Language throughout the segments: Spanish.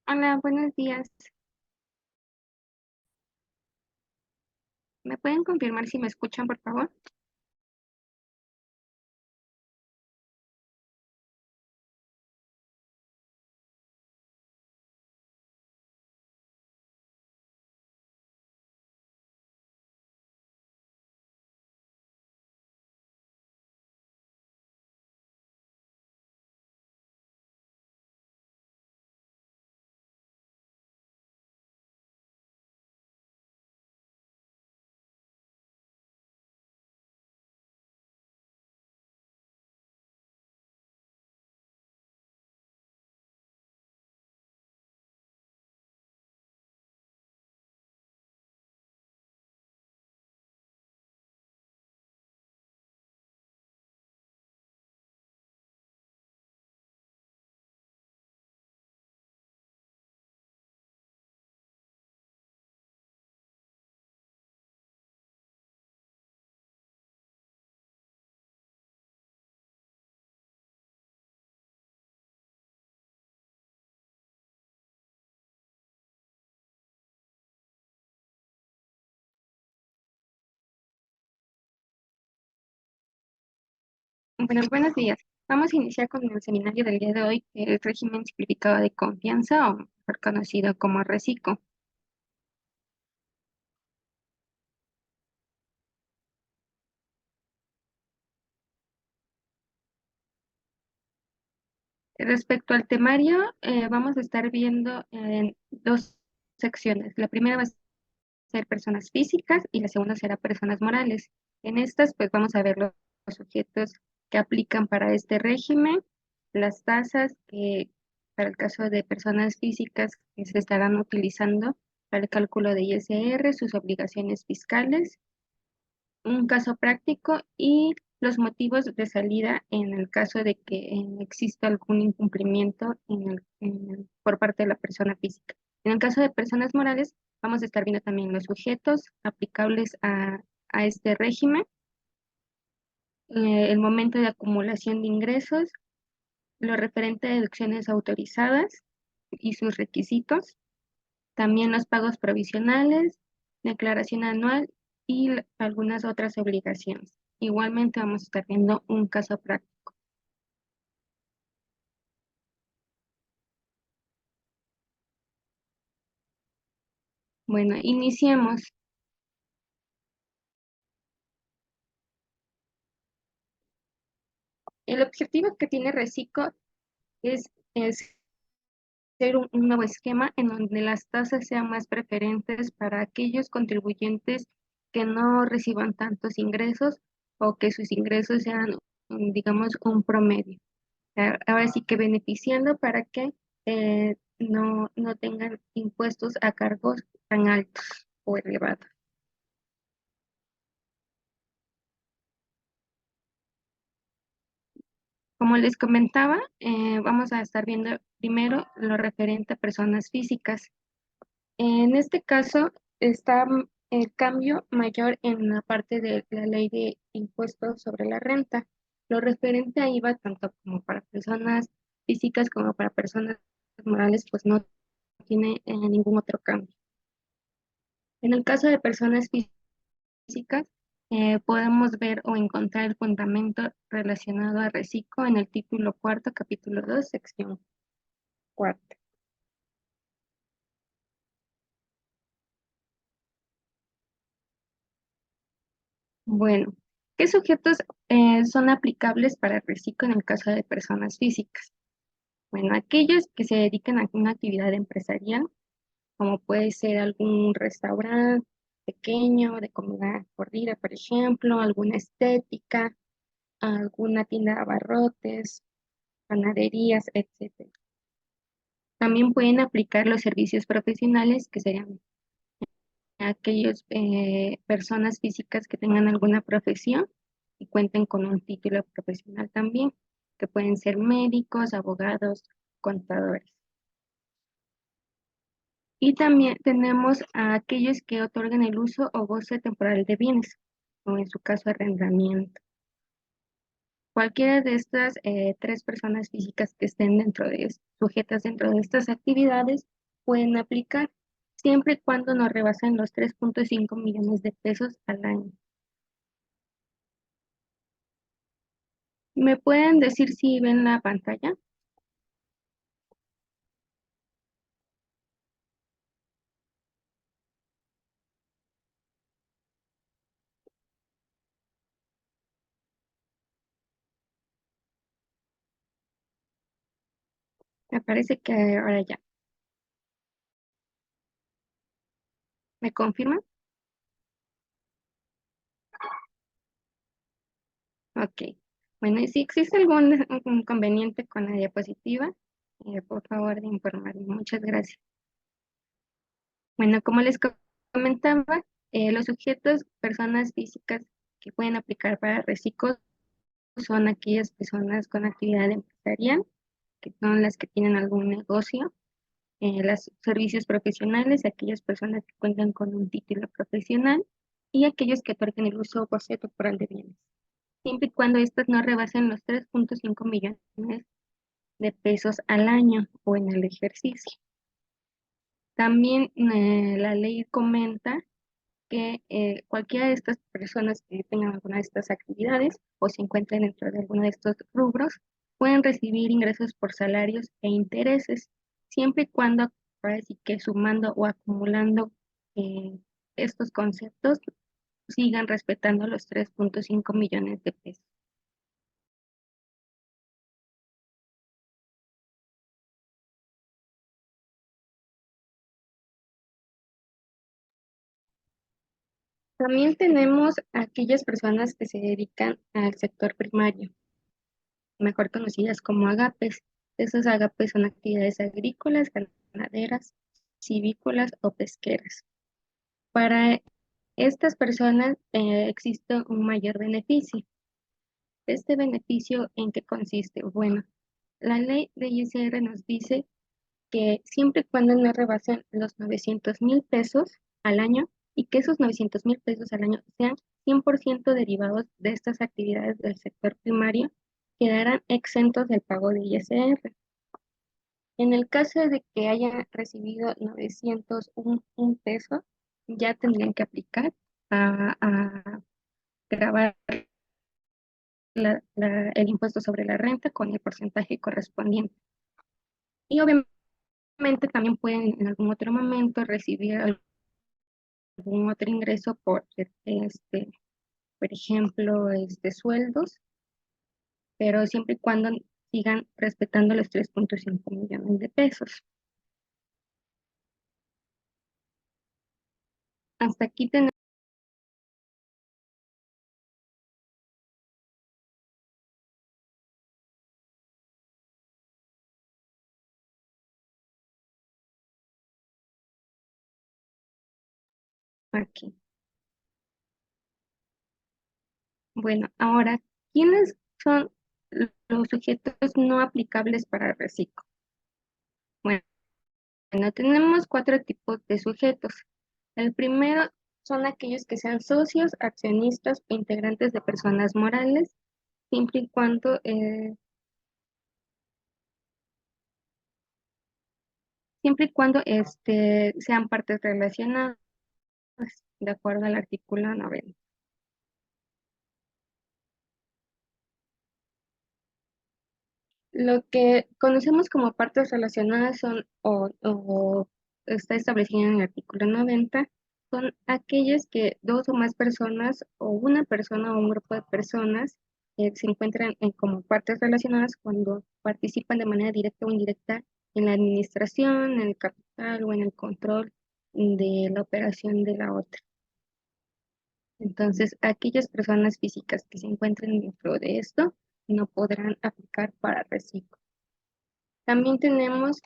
Hola, buenos días. ¿Me pueden confirmar si me escuchan, por favor? Bueno, buenos días. Vamos a iniciar con el seminario del día de hoy, que es el régimen simplificado de confianza, o mejor conocido como RECICO. Respecto al temario, vamos a estar viendo en dos secciones. La primera va a ser personas físicas y la segunda será personas morales. En estas, pues vamos a ver los sujetos que aplican para este régimen, las tasas que para el caso de personas físicas que se estarán utilizando para el cálculo de ISR, sus obligaciones fiscales, un caso práctico y los motivos de salida en el caso de que exista algún incumplimiento por parte de la persona física. En el caso de personas morales, vamos a estar viendo también los sujetos aplicables a este régimen, el momento de acumulación de ingresos, lo referente a deducciones autorizadas y sus requisitos, también los pagos provisionales, declaración anual y algunas otras obligaciones. Igualmente vamos a estar viendo un caso práctico. Bueno, iniciemos. El objetivo que tiene Recico es ser un nuevo esquema en donde las tasas sean más preferentes para aquellos contribuyentes que no reciban tantos ingresos o que sus ingresos sean, digamos, un promedio. Ahora sí que beneficiando para que no tengan impuestos a cargos tan altos o elevados. Como les comentaba, vamos a estar viendo primero lo referente a personas físicas. En este caso está el cambio mayor en la parte de la ley de impuestos sobre la renta. Lo referente a IVA, tanto como para personas físicas como para personas morales, pues no tiene ningún otro cambio. En el caso de personas físicas, podemos ver o encontrar el fundamento relacionado a reciclo en el título cuarto, capítulo 2, sección cuarta. Bueno, ¿qué sujetos son aplicables para el reciclo en el caso de personas físicas? Bueno, aquellos que se dedican a una actividad empresarial, como puede ser algún restaurante pequeño de comida corrida, por ejemplo, alguna estética, alguna tienda de abarrotes, panaderías, etcétera. También pueden aplicar los servicios profesionales, que serían aquellas personas físicas que tengan alguna profesión y cuenten con un título profesional también, que pueden ser médicos, abogados, contadores. Y también tenemos a aquellos que otorgan el uso o goce temporal de bienes, o en su caso arrendamiento. Cualquiera de estas tres personas físicas que estén sujetas dentro de estas actividades pueden aplicar, siempre y cuando no rebasen los 3.5 millones de pesos al año. ¿Me pueden decir si ven la pantalla? Me parece que ahora ya. ¿Me confirman? Ok. Bueno, y si existe algún inconveniente con la diapositiva, por favor de informarme. Muchas gracias. Bueno, como les comentaba, los sujetos, personas físicas que pueden aplicar para reciclos son aquellas personas con actividad empresarial, que son las que tienen algún negocio, los servicios profesionales, aquellas personas que cuentan con un título profesional y aquellos que otorgan el uso o goce temporal de bienes, siempre y cuando estos no rebasen los 3.5 millones de pesos al año o en el ejercicio. También la ley comenta que cualquiera de estas personas que tengan alguna de estas actividades o se encuentren dentro de alguno de estos rubros pueden recibir ingresos por salarios e intereses, siempre y cuando, así que sumando o acumulando eh, estos conceptos, sigan respetando los 3.5 millones de pesos. También tenemos a aquellas personas que se dedican al sector primario, mejor conocidas como agapes. Esas agapes son actividades agrícolas, ganaderas, civícolas o pesqueras. Para estas personas existe un mayor beneficio. ¿Este beneficio en qué consiste? Bueno, la ley de ISR nos dice que siempre y cuando no rebasen los 900,000 pesos al año y que esos 900,000 pesos al año sean 100% derivados de estas actividades del sector primario, quedarán exentos del pago de ISR. En el caso de que hayan recibido 901 pesos, ya tendrían que aplicar a grabar el impuesto sobre la renta con el porcentaje correspondiente. Y obviamente también pueden en algún otro momento recibir algún otro ingreso por ejemplo, sueldos, pero siempre y cuando sigan respetando los 3.5 millones de pesos. Hasta aquí tenemos aquí. Bueno, ahora, ¿quiénes son los sujetos no aplicables para reciclo? Bueno, tenemos cuatro tipos de sujetos. El primero son aquellos que sean socios, accionistas o integrantes de personas morales, siempre y cuando sean partes relacionadas, de acuerdo al artículo 90. Lo que conocemos como partes relacionadas son, o está establecido en el artículo 90, son aquellas que dos o más personas, o una persona o un grupo de personas, se encuentran como partes relacionadas cuando participan de manera directa o indirecta en la administración, en el capital o en el control de la operación de la otra. Entonces, aquellas personas físicas que se encuentren dentro de esto no podrán aplicar para reciclo. También tenemos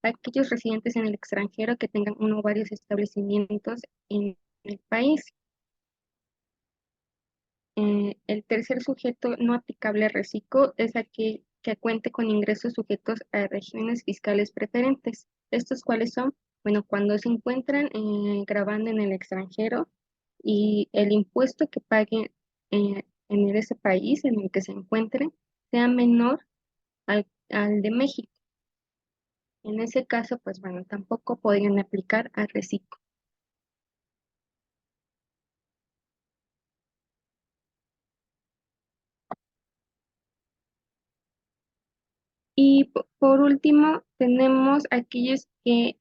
aquellos residentes en el extranjero que tengan uno o varios establecimientos en el país. El tercer sujeto no aplicable a reciclo es aquel que cuente con ingresos sujetos a regímenes fiscales preferentes. ¿Estos cuáles son? Bueno, cuando se encuentran grabando en el extranjero y el impuesto que paguen en ese país en el que se encuentren sea menor al de México. En ese caso, pues bueno, tampoco podrían aplicar a reciclo. Y por último, tenemos aquellos que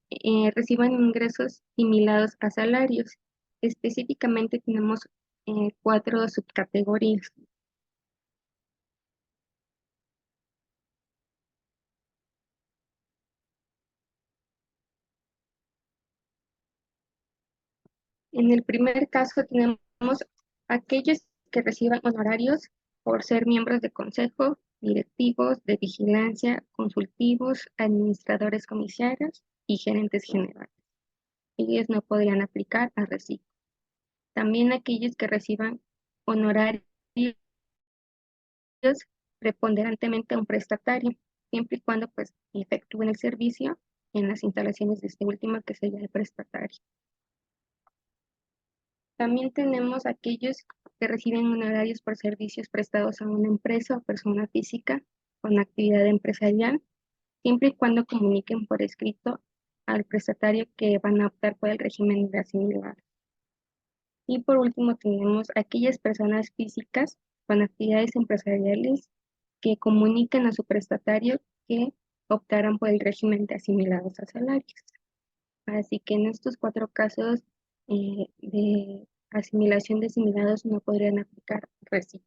reciban ingresos similares a salarios. Específicamente tenemos cuatro subcategorías. En el primer caso tenemos aquellos que reciban honorarios por ser miembros de consejo, directivos, de vigilancia, consultivos, administradores comisarios y gerentes generales. Ellos no podrían aplicar a reciclo. También aquellos que reciban honorarios preponderantemente a un prestatario, siempre y cuando pues efectúen el servicio en las instalaciones de este último, que sería el prestatario. También tenemos aquellos que reciben honorarios por servicios prestados a una empresa o persona física con actividad empresarial, siempre y cuando comuniquen por escrito al prestatario que van a optar por el régimen de asimilados. Y por último tenemos aquellas personas físicas con actividades empresariales que comuniquen a su prestatario que optaran por el régimen de asimilados a salarios. Así que en estos cuatro casos de asimilación de asimilados no podrían aplicar reciclo.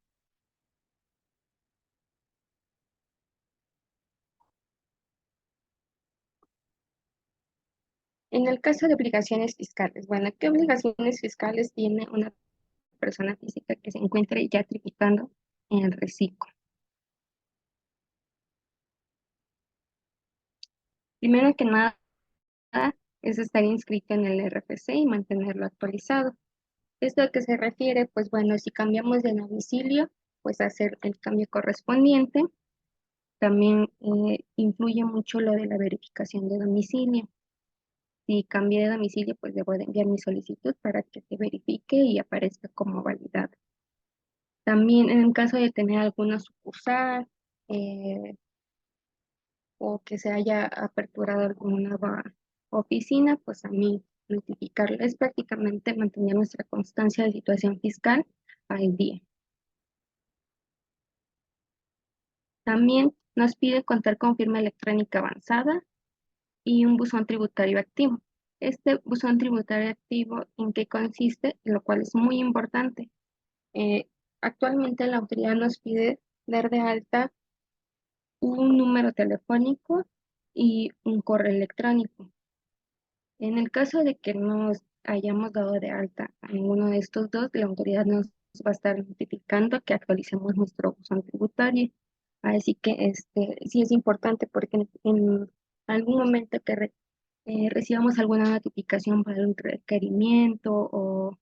En el caso de obligaciones fiscales, bueno, ¿qué obligaciones fiscales tiene una persona física que se encuentre ya tributando en el reciclo? Primero que nada, es estar inscrito en el RFC y mantenerlo actualizado. ¿Esto a qué se refiere? Pues bueno, si cambiamos de domicilio, pues hacer el cambio correspondiente. También influye mucho lo de la verificación de domicilio. Si cambié de domicilio, pues debo de enviar mi solicitud para que se verifique y aparezca como validada. También en caso de tener alguna sucursal eh, o que se haya aperturado alguna nueva oficina, pues a mí notificarlo es prácticamente mantener nuestra constancia de situación fiscal al día. También nos pide contar con firma electrónica avanzada y un buzón tributario activo. Este buzón tributario activo, ¿en qué consiste? Lo cual es muy importante. Eh, Actualmente la autoridad nos pide dar de alta un número telefónico y un correo electrónico. En el caso de que no hayamos dado de alta a ninguno de estos dos, la autoridad nos va a estar notificando que actualicemos nuestro buzón tributario. Así que sí es importante porque en algún momento que recibamos alguna notificación para un requerimiento o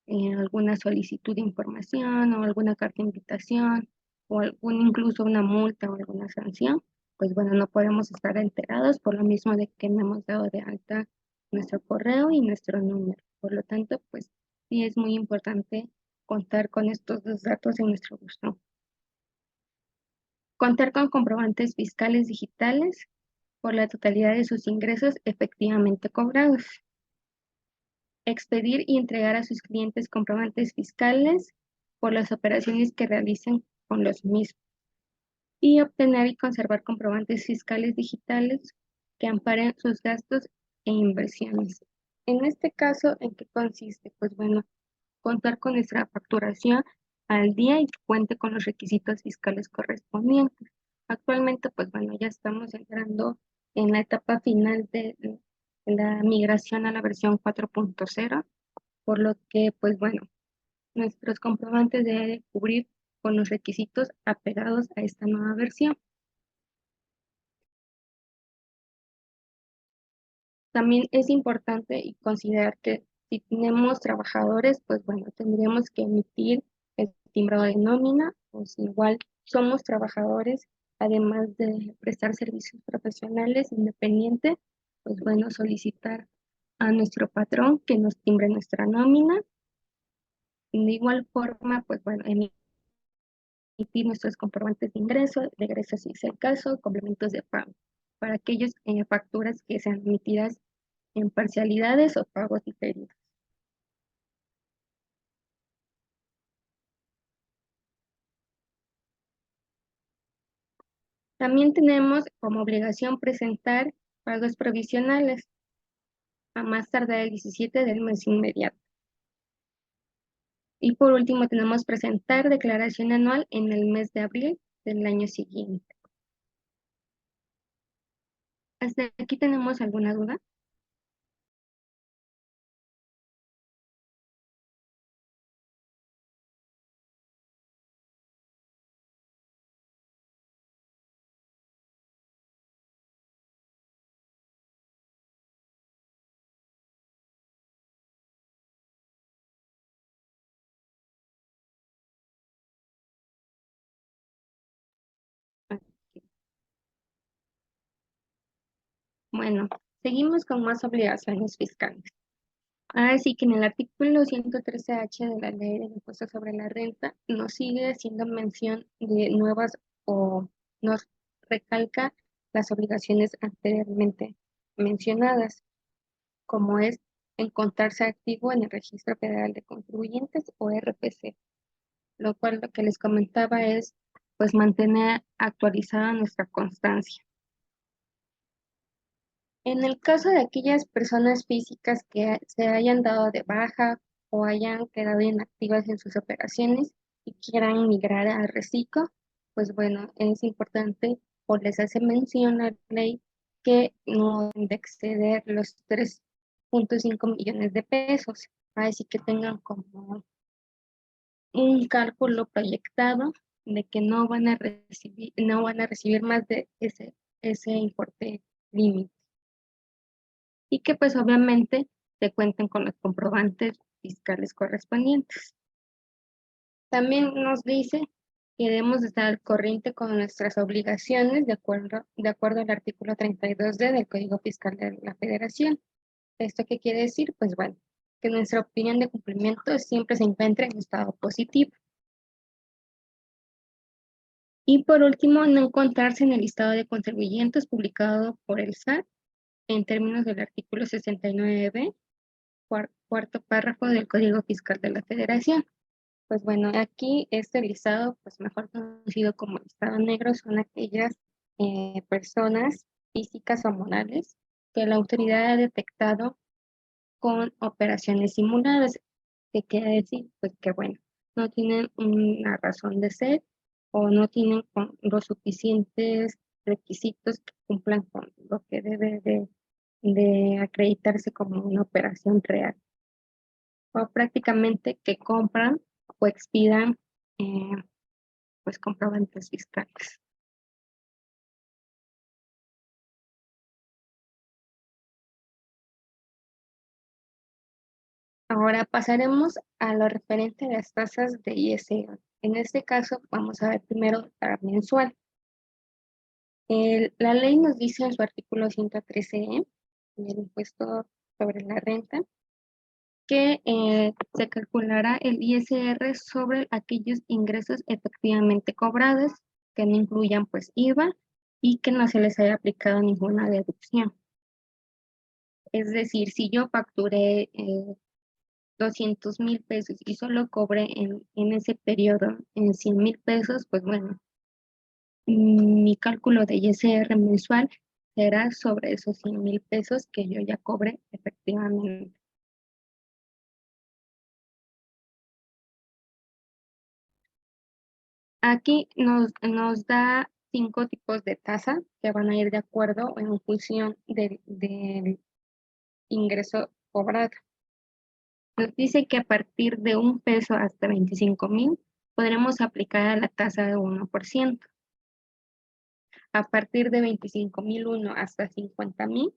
alguna solicitud de información o alguna carta de invitación o incluso una multa o alguna sanción, pues bueno, no podemos estar enterados por lo mismo de que no hemos dado de alta nuestro correo y nuestro número. Por lo tanto, pues sí es muy importante contar con estos dos datos en nuestro buzón. Contar con comprobantes fiscales digitales por la totalidad de sus ingresos efectivamente cobrados. Expedir y entregar a sus clientes comprobantes fiscales por las operaciones que realicen con los mismos. Y obtener y conservar comprobantes fiscales digitales que amparen sus gastos e inversiones. En este caso, ¿en qué consiste? Pues bueno, contar con nuestra facturación al día y que cuente con los requisitos fiscales correspondientes. Actualmente, pues bueno, ya estamos entrando en la etapa final de la migración a la versión 4.0, por lo que, pues bueno, nuestros comprobantes deben cubrir con los requisitos apegados a esta nueva versión. También es importante y considerar que si tenemos trabajadores, pues bueno, tendríamos que emitir el timbrado de nómina, pues igual somos trabajadores, además de prestar servicios profesionales independientes, pues bueno, solicitar a nuestro patrón que nos timbre nuestra nómina. De igual forma, pues bueno, emitir nuestros comprobantes de ingreso, si es el caso, complementos de pago. para aquellas facturas que sean emitidas en parcialidades o pagos diferidos. También tenemos como obligación presentar pagos provisionales a más tardar el 17 del mes inmediato. Y por último tenemos presentar declaración anual en el mes de abril del año siguiente. ¿Hasta aquí tenemos alguna duda? Ok. Bueno, seguimos con más obligaciones fiscales. Ahora sí que en el artículo 113H de la Ley del Impuesto sobre la Renta nos sigue haciendo mención de nuevas o nos recalca las obligaciones anteriormente mencionadas, como es encontrarse activo en el Registro Federal de Contribuyentes o RPC, lo cual lo que les comentaba es pues mantener actualizada nuestra constancia. En el caso de aquellas personas físicas que se hayan dado de baja o hayan quedado inactivas en sus operaciones y quieran migrar al reciclo, pues bueno, es importante o les hace mención la ley que no deben de exceder los 3.5 millones de pesos. Así que tengan como un cálculo proyectado de que no van a recibir más de ese importe límite y que pues obviamente se cuenten con los comprobantes fiscales correspondientes. También nos dice que debemos estar al corriente con nuestras obligaciones de acuerdo al artículo 32D del Código Fiscal de la Federación. ¿Esto qué quiere decir? Pues bueno, que nuestra opinión de cumplimiento siempre se encuentre en estado positivo. Y por último, no encontrarse en el listado de contribuyentes publicado por el SAT en términos del artículo 69B, cuarto párrafo del Código Fiscal de la Federación. Pues bueno, aquí este listado, pues mejor conocido como listado negro, son aquellas personas físicas o morales que la autoridad ha detectado con operaciones simuladas, que quiere decir, pues que bueno, no tienen una razón de ser o no tienen los suficientes requisitos que cumplan con lo que debe de acreditarse como una operación real. O prácticamente que compran o expidan eh, pues comprobantes fiscales. Ahora pasaremos a lo referente a las tasas de ISR. En este caso vamos a ver primero la mensual. La ley nos dice en su artículo 113E, el impuesto sobre la renta, que se calculará el ISR sobre aquellos ingresos efectivamente cobrados, que no incluyan pues IVA y que no se les haya aplicado ninguna deducción. Es decir, si yo facturé 200,000 pesos y solo cobré en ese periodo en 100,000 pesos, pues bueno, mi cálculo de ISR mensual será sobre esos 100,000 pesos que yo ya cobré efectivamente. Aquí nos da 5 tipos de tasa que van a ir de acuerdo o en función del ingreso cobrado. Nos dice que a partir de 1 peso hasta 25,000 podremos aplicar a la tasa de 1%. A partir de 25,001 hasta 50,000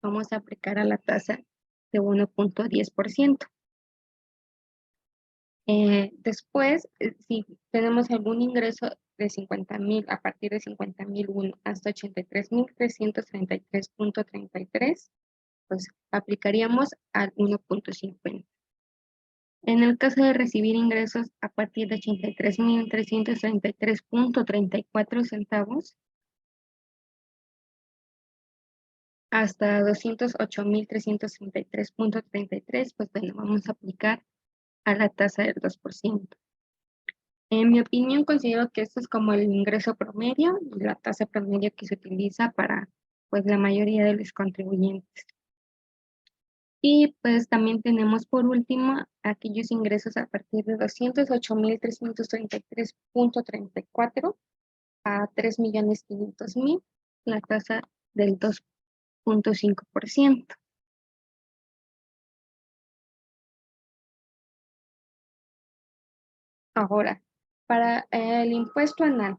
vamos a aplicar a la tasa de 1.10%. Después, si tenemos algún ingreso de 50,000, a partir de 50,001 hasta 83,333.33, pues aplicaríamos al 1.50. En el caso de recibir ingresos a partir de 83,333.34 centavos, hasta 208.333.33, pues bueno, vamos a aplicar a la tasa del 2%. En mi opinión, considero que esto es como el ingreso promedio y la tasa promedio que se utiliza para pues la mayoría de los contribuyentes. Y pues también tenemos por último aquellos ingresos a partir de 208.333.34 a 3.500.000, la tasa del 2.5%. Ahora, para el impuesto anual,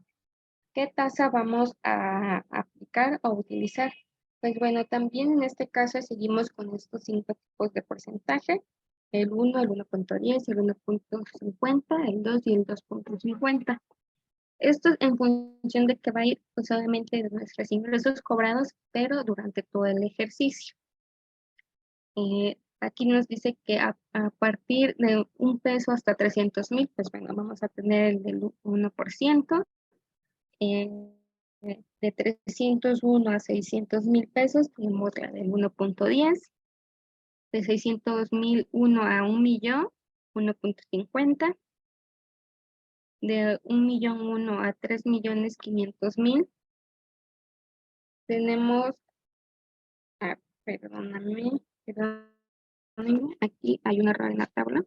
¿qué tasa vamos a aplicar o utilizar? Pues bueno, también en este caso seguimos con estos 5 tipos de porcentaje: el 1, el 1.10, el 1.50, el 2 y el 2.50. Esto en función de que va a ir pues, solamente de nuestros ingresos cobrados, pero durante todo el ejercicio. Aquí nos dice que a partir de 1 peso hasta 300.000, pues bueno, vamos a tener el del 1%. Eh, de 301 a 600.000 pesos tenemos la del 1.10, de 600.001 a 1.000.000, 1.50, de 1.000.001 a 3.500.000 tenemos, ah, perdóname, aquí hay un error en la tabla.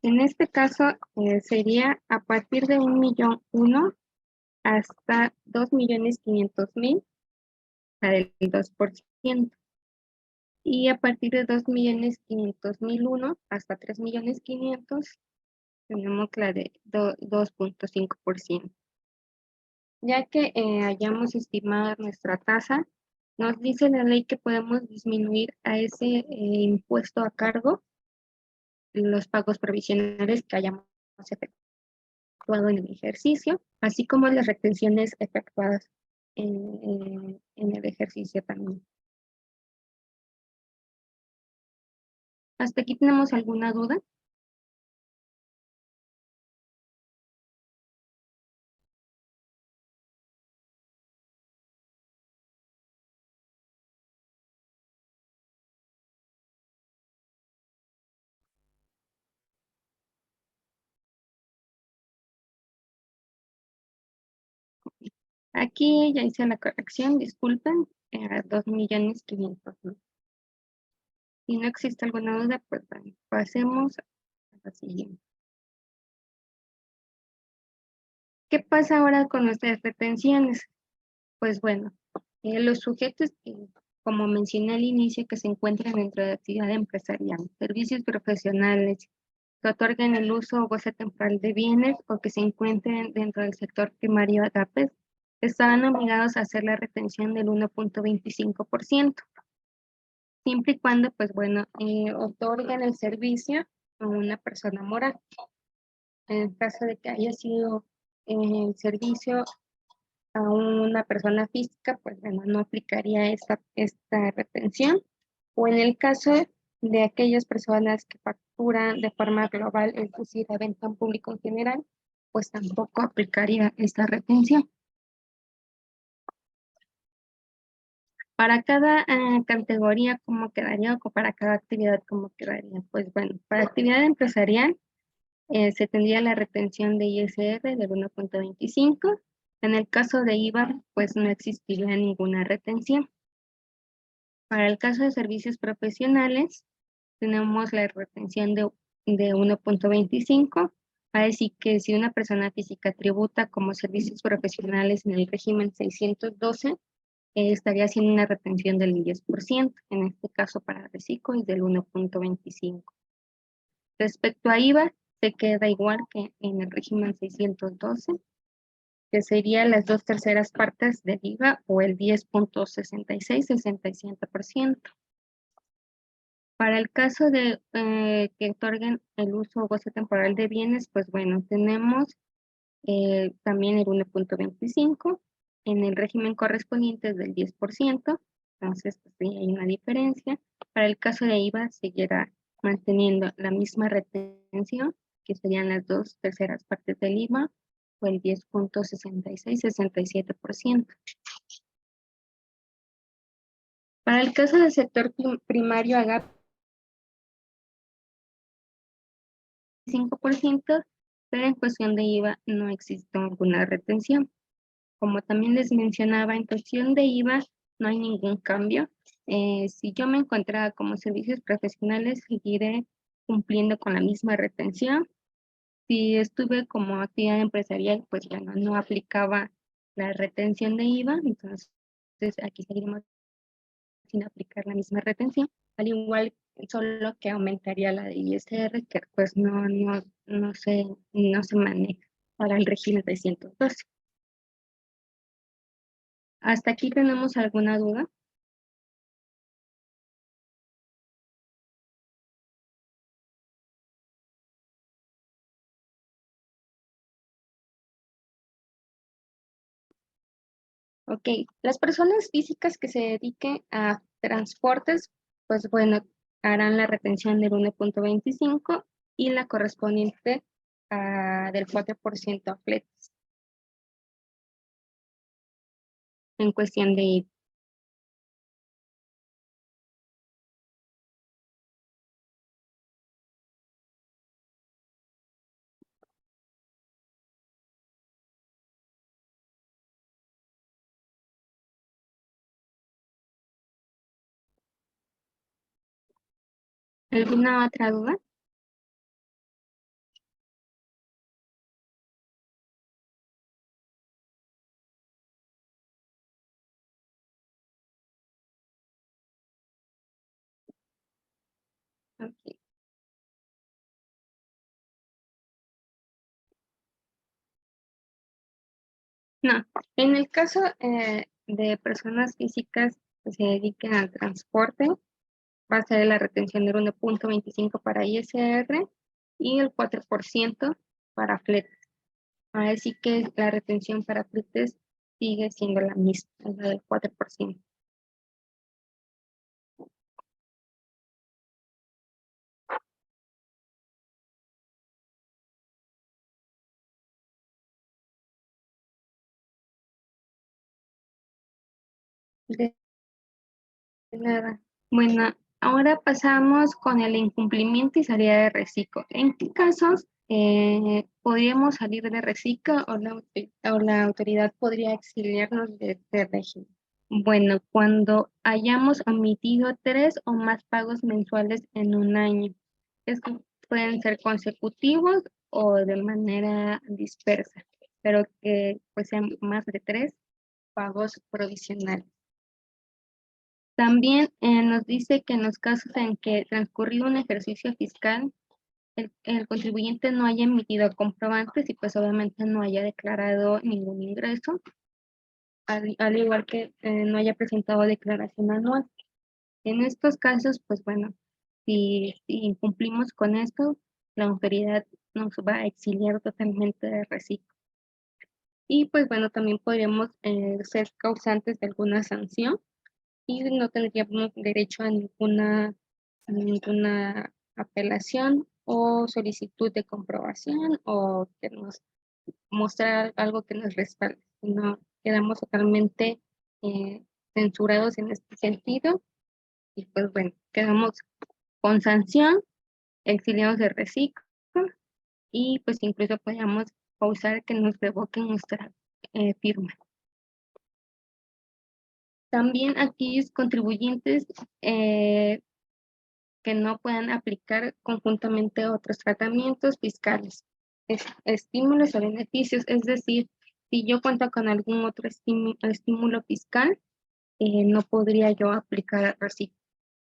En este caso sería a partir de 1.000.001 hasta 2.500.000, la del 2%. Y a partir de 2.500.001 hasta 3.500.000 tenemos la de 2.5%. Ya que hayamos estimado nuestra tasa, nos dice la ley que podemos disminuir a ese impuesto a cargo los pagos provisionales que hayamos efectuado en el ejercicio, así como las retenciones efectuadas en el ejercicio también. ¿Hasta aquí tenemos alguna duda? Aquí ya hice la corrección, disculpen, era 2.500.000. Si no existe alguna duda, pues bueno, pasemos a la siguiente. ¿Qué pasa ahora con nuestras retenciones? Pues bueno, los sujetos que, como mencioné al inicio, que se encuentran dentro de la actividad empresarial, servicios profesionales, que otorguen el uso o goce temporal de bienes o que se encuentren dentro del sector primario AGAPES, estaban obligados a hacer la retención del 1.25%, siempre y cuando, pues bueno, otorguen el servicio a una persona moral. En el caso de que haya sido el servicio a una persona física, pues bueno, no aplicaría esta retención. O en el caso de aquellas personas que facturan de forma global, es decir, a venta en público en general, pues tampoco aplicaría esta retención. Para cada categoría, ¿cómo quedaría? O para cada actividad, ¿cómo quedaría? Pues bueno, para actividad empresarial se tendría la retención de ISR del 1.25. En el caso de IVA, pues no existiría ninguna retención. Para el caso de servicios profesionales, tenemos la retención de 1.25. Así que si una persona física tributa como servicios profesionales en el régimen 612, estaría haciendo una retención del 10%. En este caso, para reciclo es del 1.25. Respecto a IVA, se queda igual que en el régimen 612, que serían las 2/3 del IVA o el 10.66-67%. Para el caso de que otorguen el uso o goce temporal de bienes, pues bueno, tenemos también el 1.25, en el régimen correspondiente es del 10%, entonces pues sí hay una diferencia. Para el caso de IVA seguirá manteniendo la misma retención, que serían las 2/3 del IVA, fue el 10,66-67%. Para el caso del sector primario, AGAP 5%, pero en cuestión de IVA no existe alguna retención. Como también les mencionaba, en cuestión de IVA no hay ningún cambio. Si yo me encontraba como servicios profesionales, seguiré cumpliendo con la misma retención. Si estuve como actividad empresarial, pues bueno, no aplicaba la retención de IVA, entonces aquí seguiremos sin aplicar la misma retención, al igual solo que aumentaría la de ISR, que pues no se maneja para el régimen 312. ¿Hasta aquí tenemos alguna duda? Ok, las personas físicas que se dediquen a transportes, pues bueno, harán la retención del 1,25 y la correspondiente del 4% a fletes en cuestión de IVA. ¿Alguna otra duda? Ok. No, en el caso de personas físicas que se dediquen al transporte, va a ser la retención del 1,25 para ISR y el 4% para fletes. Así que la retención para fletes sigue siendo la misma, la del 4%. De nada. Bueno, ahora pasamos con el incumplimiento y salida de reciclo. ¿En qué casos podríamos salir de reciclo o la autoridad podría exiliarnos de este régimen? Bueno, cuando hayamos omitido 3 o más pagos mensuales en un año. Estos pueden ser consecutivos o de manera dispersa, pero que pues sean más de 3 pagos provisionales. También nos dice que en los casos en que transcurrido un ejercicio fiscal, el contribuyente no haya emitido comprobantes y pues obviamente no haya declarado ningún ingreso, al igual que no haya presentado declaración anual. En estos casos, pues bueno, si incumplimos con esto, la autoridad nos va a exiliar totalmente de reciclo. Y pues bueno, también podríamos ser causantes de alguna sanción y no tendríamos derecho a ninguna apelación o solicitud de comprobación o que nos mostrar algo que nos respalde. No quedamos totalmente censurados en este sentido y pues bueno, quedamos con sanción, exiliados de reciclo y pues incluso podríamos causar que nos revoquen nuestra firma. También aquellos contribuyentes que no puedan aplicar conjuntamente otros tratamientos fiscales, estímulos o beneficios, es decir, si yo cuento con algún otro estímulo fiscal, no podría yo aplicar reciclo.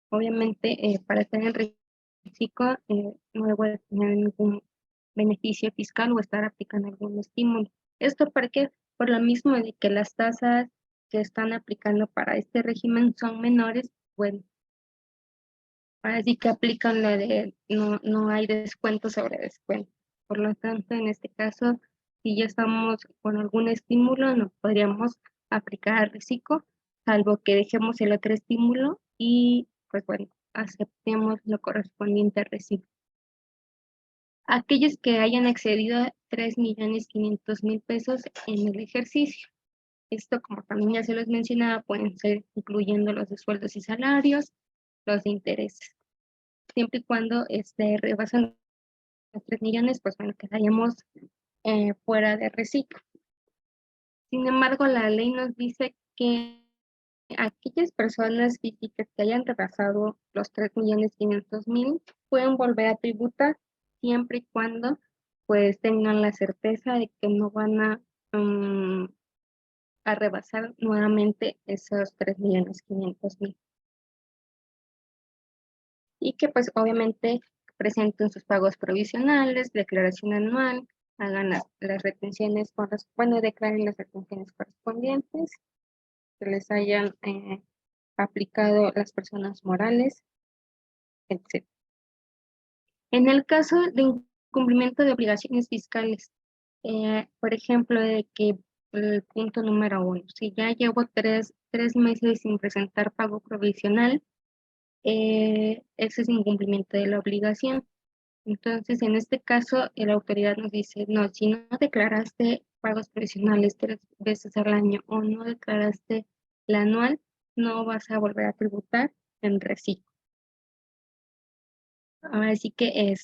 Obviamente, para estar en reciclo, no debo de tener ningún beneficio fiscal o estar aplicando algún estímulo. ¿Esto por qué? Por lo mismo de que las tasas que están aplicando para este régimen son menores, bueno, así que aplican la de no hay descuento sobre descuento. Por lo tanto, en este caso, si ya estamos con algún estímulo, no podríamos aplicar el reciclo, salvo que dejemos el otro estímulo y, pues bueno, aceptemos lo correspondiente al reciclo. aquellos que hayan excedido 3.500.000 pesos en el ejercicio. Esto, como también ya se los mencionaba, pueden ser incluyendo los de sueldos y salarios, los de intereses. Siempre y cuando rebasan los 3 millones, pues bueno, quedaríamos fuera de reciclo. Sin embargo, la ley nos dice que aquellas personas físicas que hayan rebasado los 3.500.000 pueden volver a tributar siempre y cuando pues tengan la certeza de que no van a rebasar nuevamente esos 3.500.000 y que pues obviamente presenten sus pagos provisionales, declaración anual, hagan las retenciones, bueno, declaren las retenciones correspondientes que les hayan aplicado las personas morales, etc. En el caso de incumplimiento de obligaciones fiscales, por ejemplo, de que el punto número 1, si ya llevo tres meses sin presentar pago provisional, ese es incumplimiento de la obligación. Entonces, en este caso, la autoridad nos dice, no, si no declaraste pagos provisionales 3 veces al año o no declaraste la anual, no vas a volver a tributar en reciclo. Así que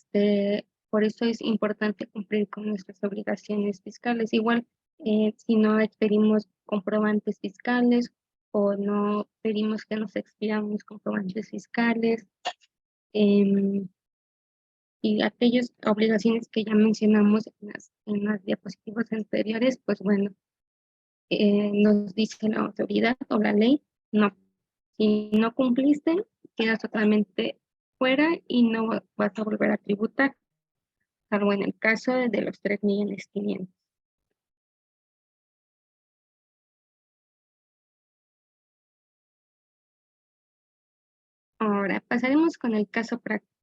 por eso es importante cumplir con nuestras obligaciones fiscales. Igual, si no expedimos comprobantes fiscales o no pedimos que nos expidan los comprobantes fiscales, em, y aquellas obligaciones que ya mencionamos en las diapositivas anteriores, pues bueno, nos dice la autoridad o la ley, no, si no cumpliste, quedas totalmente fuera y no vas a volver a tributar, salvo en el caso de los 3.500.000. Ahora pasaremos con el caso práctico.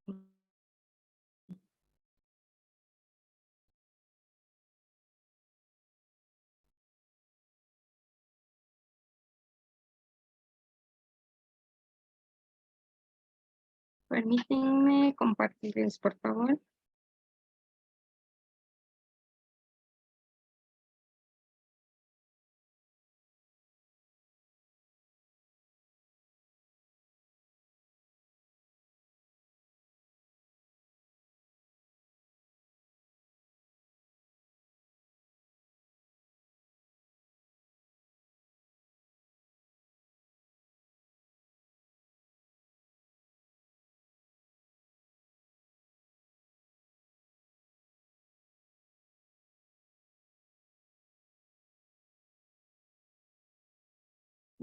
Permítanme compartirles, por favor.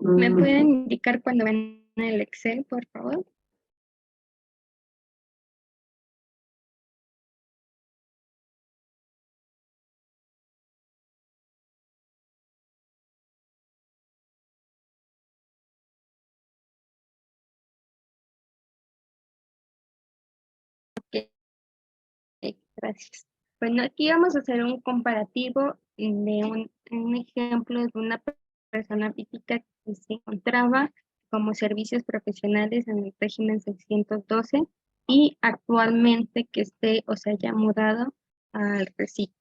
¿Me pueden indicar cuando ven el Excel, por favor? Ok, gracias. Bueno, aquí vamos a hacer un comparativo de un ejemplo de una persona física que se encontraba como servicios profesionales en el régimen 612 y actualmente que esté o se haya mudado al reciclo.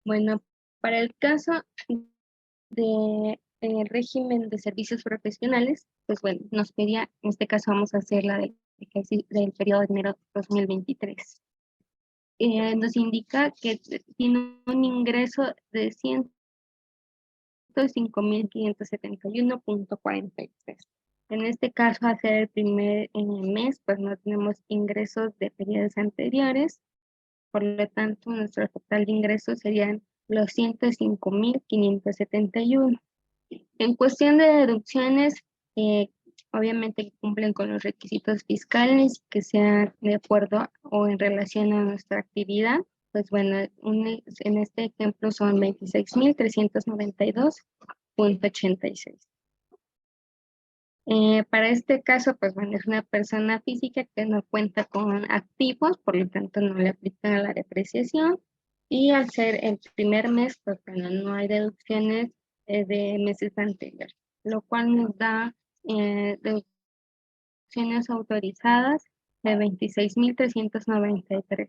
Bueno, para el caso de régimen de servicios profesionales, pues bueno, nos pedía, en este caso vamos a hacer la del periodo de enero 2023. Nos indica que tiene un ingreso de 105.571.43. En este caso, hacer el primer mes, pues no tenemos ingresos de periodos anteriores, por lo tanto, nuestro total de ingresos serían los 105.571. En cuestión de deducciones, obviamente cumplen con los requisitos fiscales que sean de acuerdo o en relación a nuestra actividad. Pues bueno, en este ejemplo son 26.392.86. Para este caso, pues bueno, es una persona física que no cuenta con activos, por lo tanto no le aplica la depreciación. Y al ser el primer mes, pues bueno, no hay deducciones de meses anteriores, lo cual nos da deducciones autorizadas de 26.393.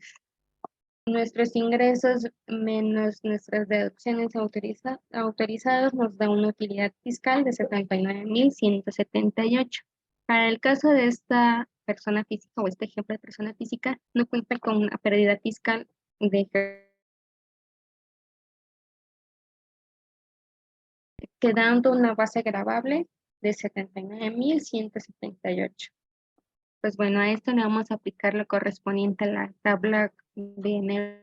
Nuestros ingresos menos nuestras deducciones autorizadas nos da una utilidad fiscal de 79.178. Para el caso de esta persona física o este ejemplo de persona física, no cuenta con una pérdida fiscal de quedando una base gravable de 79.178. Pues bueno, a esto le vamos a aplicar lo correspondiente a la tabla de enero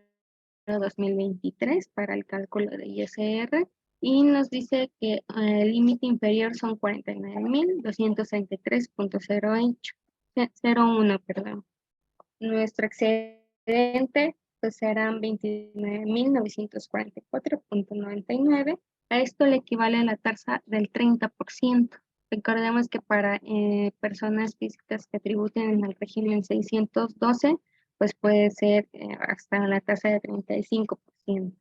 2023 para el cálculo de ISR y nos dice que el límite inferior son 49.233.01, perdón. Nuestro excedente pues serán 29.944.99. A esto le equivale a la tasa del 30%. Recordemos que para personas físicas que tributen en el régimen 612, pues puede ser hasta la tasa de 35%.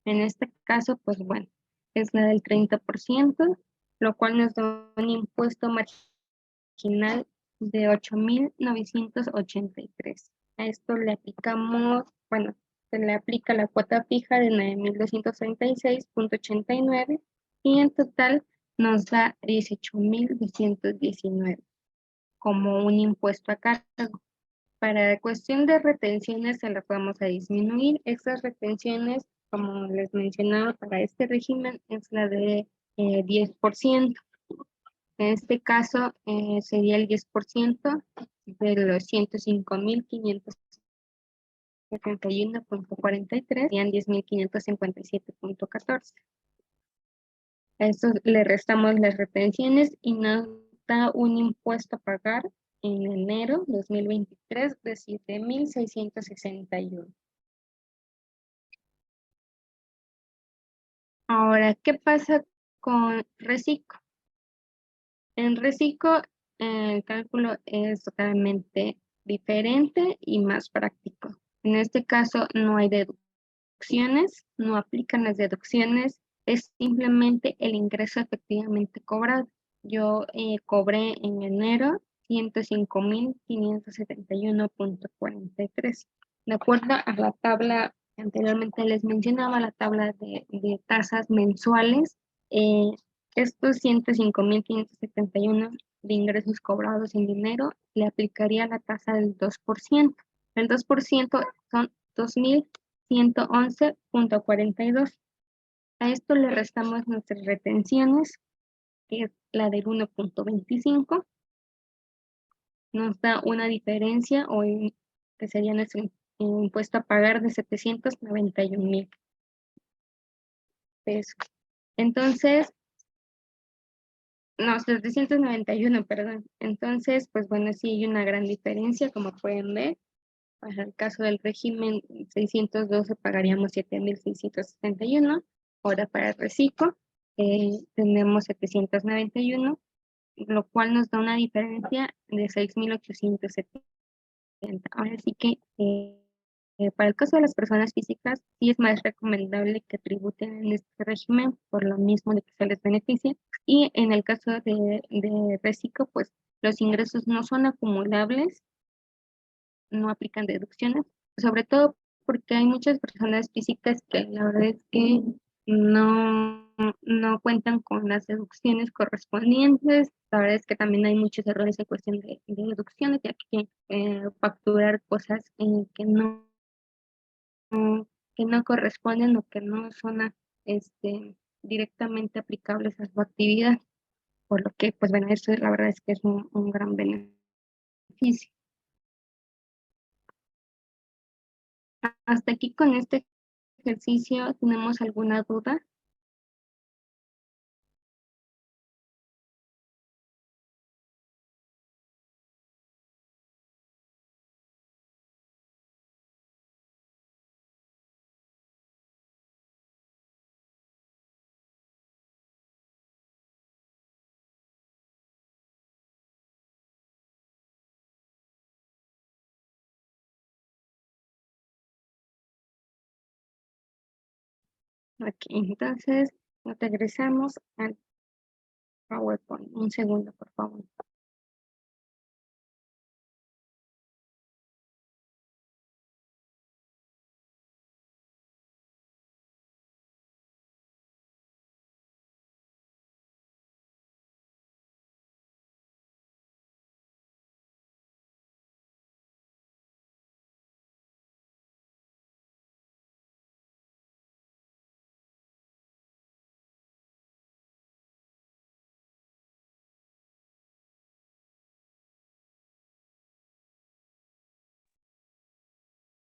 En este caso, pues bueno, es la del 30%, lo cual nos da un impuesto marginal de 8.983. A esto le aplicamos, bueno, se le aplica la cuota fija de 9.236.89 y en total nos da 18.219 como un impuesto a cargo. Para cuestión de retenciones se las vamos a disminuir. Estas retenciones, como les mencionaba, para este régimen es la de 10%. En este caso sería el 10% de los 105.571.43, serían 10.557.14. A esto le restamos las retenciones y nos da un impuesto a pagar en enero 2023 de 7.661. Ahora, ¿qué pasa con reciclo? En reciclo, el cálculo es totalmente diferente y más práctico. En este caso, no hay deducciones, no aplican las deducciones, es simplemente el ingreso efectivamente cobrado. Yo cobré en enero 105.571.43. De acuerdo a la tabla que anteriormente les mencionaba, la tabla de tasas mensuales, eh, estos 105.571 de ingresos cobrados en dinero le aplicaría la tasa del 2%. El 2% son 2.111.42. A esto le restamos nuestras retenciones, que es la del 1.25. Nos da una diferencia que sería nuestro impuesto a pagar de 791.000 pesos. Entonces, no, 791, perdón. Entonces, pues bueno, sí hay una gran diferencia, como pueden ver. Para el caso del régimen 612 pagaríamos 7.671. Ahora para el reciclo tenemos 791, lo cual nos da una diferencia de 6.870. Ahora sí que para el caso de las personas físicas, sí es más recomendable que tributen en este régimen por lo mismo de que se les beneficie. Y en el caso de reciclo, pues los ingresos no son acumulables, no aplican deducciones, sobre todo porque hay muchas personas físicas que la verdad es que no cuentan con las deducciones correspondientes. La verdad es que también hay muchos errores en cuestión de deducciones, ya que facturar cosas que no corresponden o que no son este, directamente aplicables a su actividad, por lo que, pues bueno, eso la verdad es que es un gran beneficio. Hasta aquí con este ejercicio, ¿tenemos alguna duda? Ok, entonces regresamos al PowerPoint. Un segundo, por favor.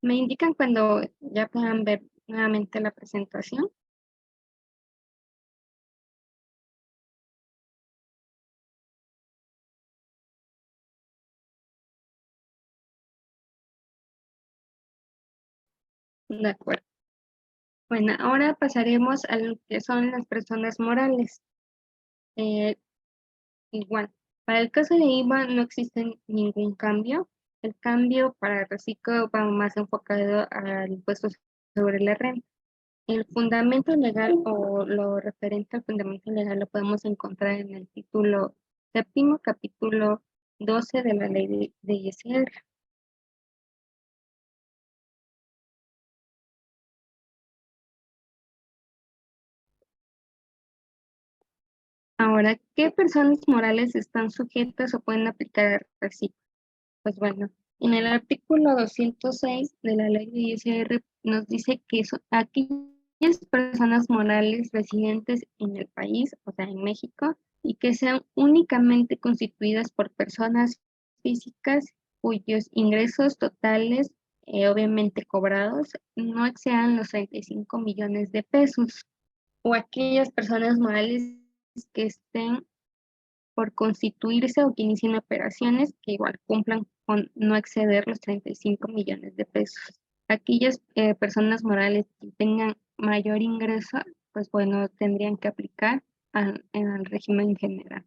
Me indican cuando ya puedan ver nuevamente la presentación. De acuerdo. Bueno, ahora pasaremos a lo que son las personas morales. Eh, Igual, para el caso de IVA no existe ningún cambio. El cambio para el reciclo va más enfocado al impuesto sobre la renta. El fundamento legal o lo referente al fundamento legal lo podemos encontrar en el título séptimo, capítulo 12 de la ley de ISR. Ahora, ¿qué personas morales están sujetas o pueden aplicar el reciclo? Pues bueno, en el artículo 206 de la ley de ISR nos dice que aquellas personas morales residentes en el país, o sea, en México, y que sean únicamente constituidas por personas físicas cuyos ingresos totales, obviamente cobrados, no excedan los 35 millones de pesos, o aquellas personas morales que estén por constituirse o que inicien operaciones que igual cumplan con no exceder los 35 millones de pesos. Aquellas personas morales que tengan mayor ingreso, pues bueno, tendrían que aplicar al régimen general.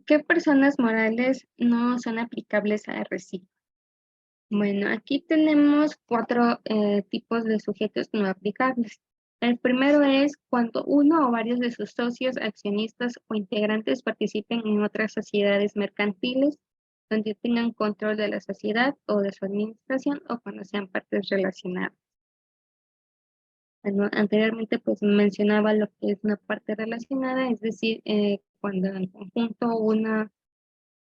¿Qué personas morales no son aplicables a reciclo? Bueno, aquí tenemos cuatro tipos de sujetos no aplicables. El primero es cuando uno o varios de sus socios, accionistas o integrantes participen en otras sociedades mercantiles donde tengan control de la sociedad o de su administración o cuando sean partes relacionadas. Bueno, anteriormente pues mencionaba lo que es una parte relacionada, es decir, cuando en conjunto una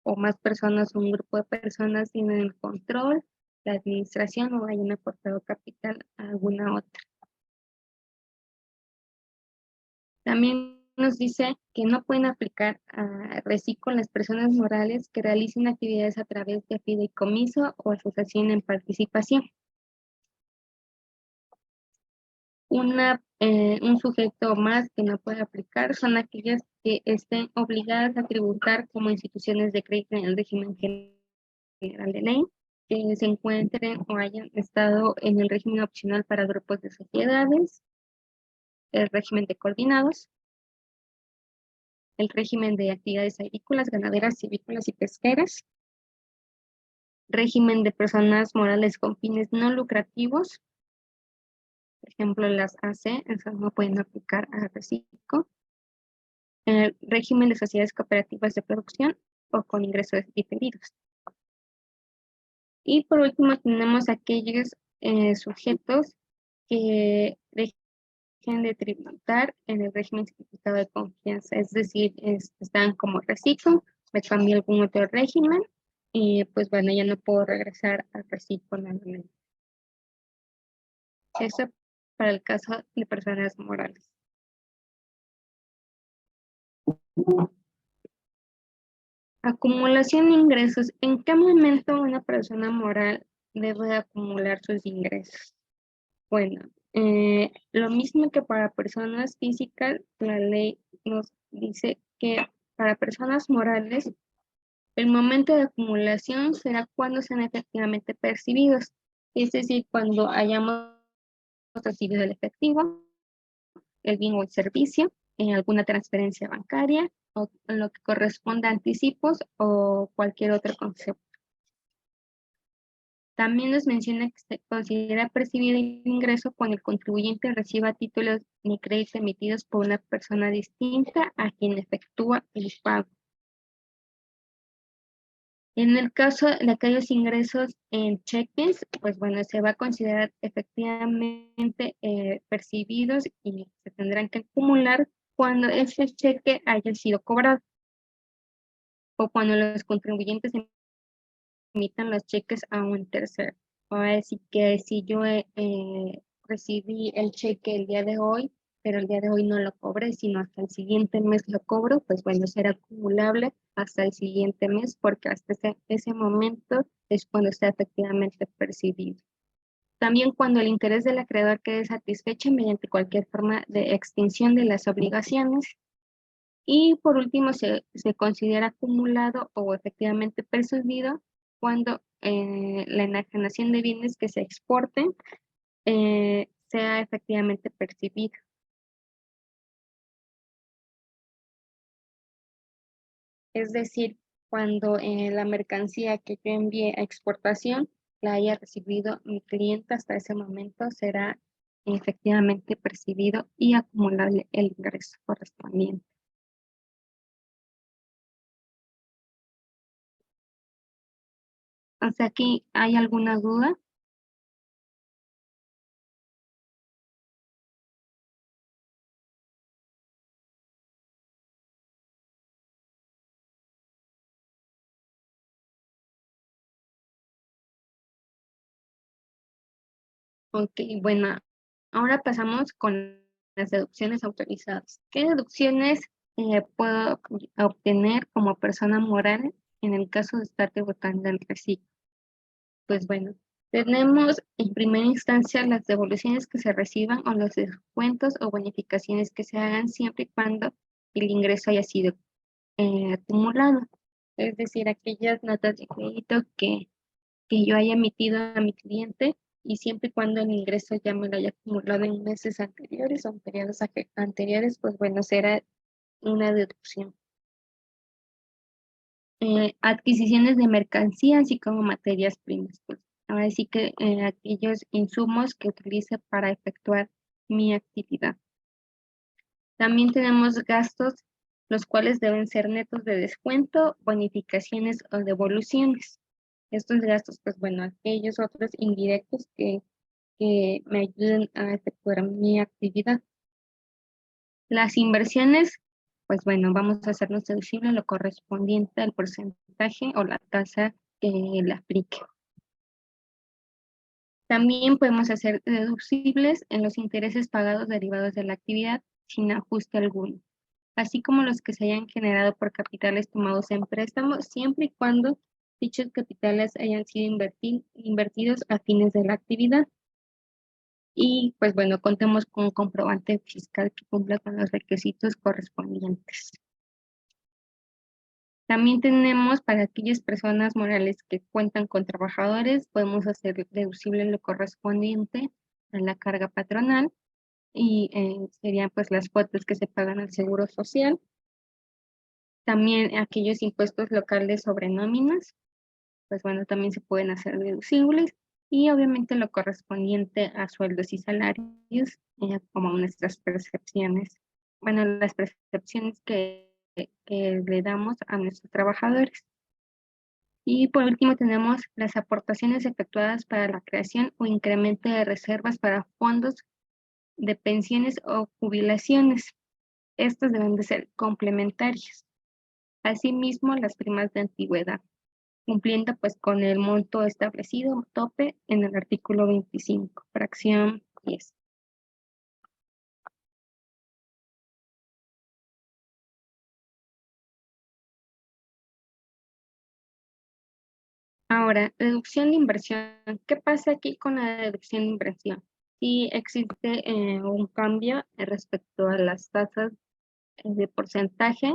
o más personas o un grupo de personas tienen el control, la administración o hayan aportado capital a alguna otra. También nos dice que no pueden aplicar a reciclo las personas morales que realicen actividades a través de fideicomiso o asociación en participación. Un sujeto más que no puede aplicar son aquellas que estén obligadas a tributar como instituciones de crédito en el régimen general de ley, que se encuentren o hayan estado en el régimen opcional para grupos de sociedades, el régimen de coordinados, el régimen de actividades agrícolas, ganaderas, silvícolas y pesqueras, régimen de personas morales con fines no lucrativos, por ejemplo las AC, esas no pueden aplicar a reciclo, el régimen de sociedades cooperativas de producción o con ingresos diferidos. Y por último tenemos aquellos sujetos que dejen de tributar en el régimen simplificado de confianza, es decir, están como reciclo, me cambié algún otro régimen y pues bueno, ya no puedo regresar al reciclo nuevamente. Eso para el caso de personas morales. Acumulación de ingresos. ¿En qué momento una persona moral debe acumular sus ingresos? Bueno, lo mismo que para personas físicas, la ley nos dice que para personas morales, el momento de acumulación será cuando sean efectivamente percibidos, es decir, cuando hayamos recibido el efectivo, el bien o el servicio, en alguna transferencia bancaria o en lo que corresponda a anticipos o cualquier otro concepto. También nos menciona que se considera percibido el ingreso cuando el contribuyente reciba títulos ni créditos emitidos por una persona distinta a quien efectúa el pago. En el caso de aquellos ingresos en cheques, pues bueno, se va a considerar efectivamente percibidos y se tendrán que acumular cuando ese cheque haya sido cobrado o cuando los contribuyentes emitan los cheques a un tercero. Así que si yo recibí el cheque el día de hoy, pero el día de hoy no lo cobré, sino hasta el siguiente mes lo cobro, pues bueno, será acumulable hasta el siguiente mes, porque hasta ese momento es cuando está efectivamente percibido. También cuando el interés del acreedor quede satisfecho mediante cualquier forma de extinción de las obligaciones. Y por último, se considera acumulado o efectivamente percibido cuando la enajenación de bienes que se exporten sea efectivamente percibida. Es decir, cuando la mercancía que yo envié a exportación la haya recibido mi cliente, hasta ese momento será efectivamente percibido y acumulable el ingreso correspondiente. ¿Hasta aquí hay alguna duda? Ok, bueno, ahora pasamos con las deducciones autorizadas. ¿Qué deducciones puedo obtener como persona moral en el caso de estar debutando en reciclo? Pues bueno, tenemos en primera instancia las devoluciones que se reciban o los descuentos o bonificaciones que se hagan siempre y cuando el ingreso haya sido acumulado. Es decir, aquellas notas de crédito que yo haya emitido a mi cliente y siempre y cuando el ingreso ya me lo haya acumulado en meses anteriores o en periodos anteriores, pues bueno, será una deducción. Adquisiciones de mercancías y como materias primas, pues ahora sí que aquellos insumos que utilice para efectuar mi actividad. También tenemos gastos, los cuales deben ser netos de descuento, bonificaciones o devoluciones. Estos gastos, pues bueno, aquellos otros indirectos que me ayuden a efectuar mi actividad. Las inversiones, pues bueno, vamos a hacernos deducible lo correspondiente al porcentaje o la tasa que le aplique. También podemos hacer deducibles en los intereses pagados derivados de la actividad sin ajuste alguno, así como los que se hayan generado por capitales tomados en préstamo, siempre y cuando dichos capitales hayan sido invertidos a fines de la actividad. Y pues bueno, contemos con un comprobante fiscal que cumpla con los requisitos correspondientes. También tenemos para aquellas personas morales que cuentan con trabajadores, podemos hacer deducible lo correspondiente a la carga patronal y serían pues las cuotas que se pagan al Seguro Social. También aquellos impuestos locales sobre nóminas, pues bueno, también se pueden hacer deducibles y obviamente lo correspondiente a sueldos y salarios, como nuestras percepciones, bueno, las percepciones que le damos a nuestros trabajadores. Y por último tenemos las aportaciones efectuadas para la creación o incremento de reservas para fondos de pensiones o jubilaciones. Estos deben de ser complementarios. Asimismo, las primas de antigüedad, cumpliendo pues con el monto establecido tope en el artículo 25, fracción 10. Ahora, deducción de inversión. ¿Qué pasa aquí con la deducción de inversión? Si existe un cambio respecto a las tasas de porcentaje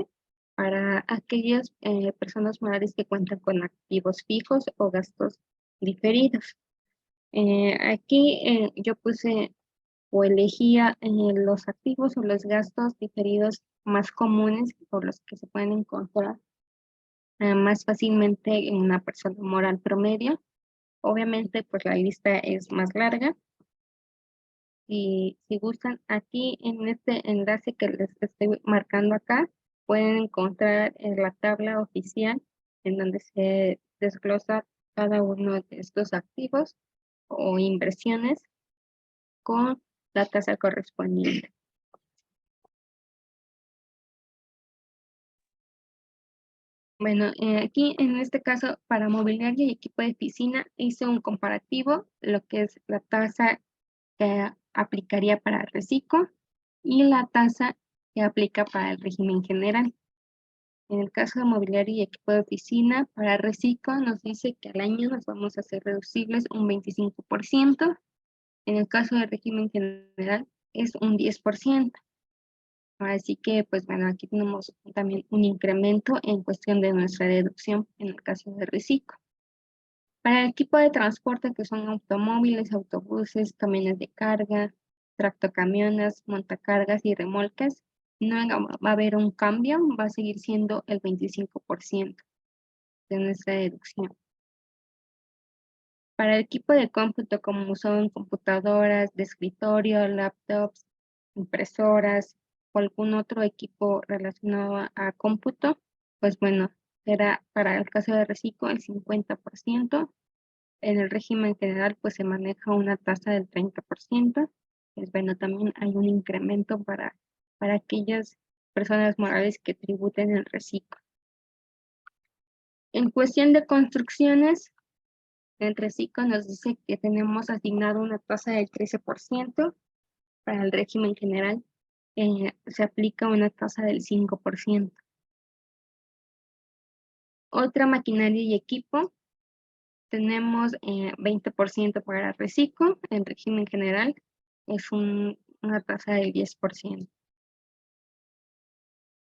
para aquellas personas morales que cuentan con activos fijos o gastos diferidos. Aquí yo puse o elegía los activos o los gastos diferidos más comunes o los que se pueden encontrar más fácilmente en una persona moral promedio. Obviamente, pues la lista es más larga y si gustan, aquí en este enlace que les estoy marcando acá, pueden encontrar la tabla oficial en donde se desglosa cada uno de estos activos o inversiones con la tasa correspondiente. Bueno, aquí en este caso, para mobiliario y equipo de oficina, hice un comparativo, lo que es la tasa que aplicaría para el reciclo y la tasa que aplica para el régimen general. En el caso de mobiliario y equipo de oficina, para reciclo nos dice que al año nos vamos a hacer reducibles un 25%. En el caso del régimen general es un 10%. Así que, pues bueno, aquí tenemos también un incremento en cuestión de nuestra deducción en el caso de reciclo. Para el equipo de transporte, que son automóviles, autobuses, camiones de carga, tractocamiones, montacargas y remolques, no va a haber un cambio, va a seguir siendo el 25% de nuestra deducción. Para el equipo de cómputo, como son computadoras de escritorio, laptops, impresoras o algún otro equipo relacionado a cómputo, pues bueno, será para el caso de reciclo el 50%. En el régimen general, pues se maneja una tasa del 30%. Pues bueno, también hay un incremento para aquellas personas morales que tributen el reciclo. En cuestión de construcciones, el reciclo nos dice que tenemos asignado una tasa del 13%. Para el régimen general se aplica una tasa del 5%. Otra maquinaria y equipo, tenemos 20% para reciclo. En régimen general es una tasa del 10%.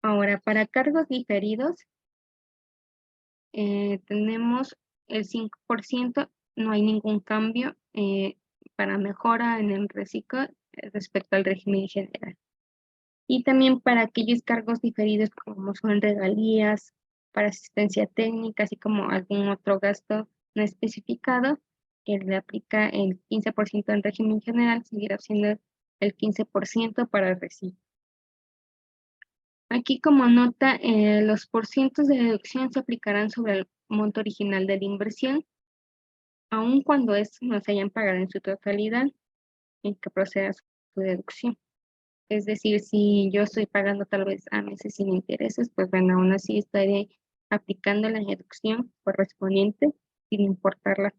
Ahora, para cargos diferidos, tenemos el 5%, no hay ningún cambio para mejora en el reciclo respecto al régimen general. Y también para aquellos cargos diferidos como son regalías, para asistencia técnica, así como algún otro gasto no especificado, que le aplica el 15% en régimen general, seguirá siendo el 15% para el reciclo. Aquí como nota, los porcientos de deducción se aplicarán sobre el monto original de la inversión, aun cuando estos no se hayan pagado en su totalidad, en que proceda su deducción. Es decir, si yo estoy pagando tal vez a meses sin intereses, pues bueno, aún así estaré aplicando la deducción correspondiente sin importar la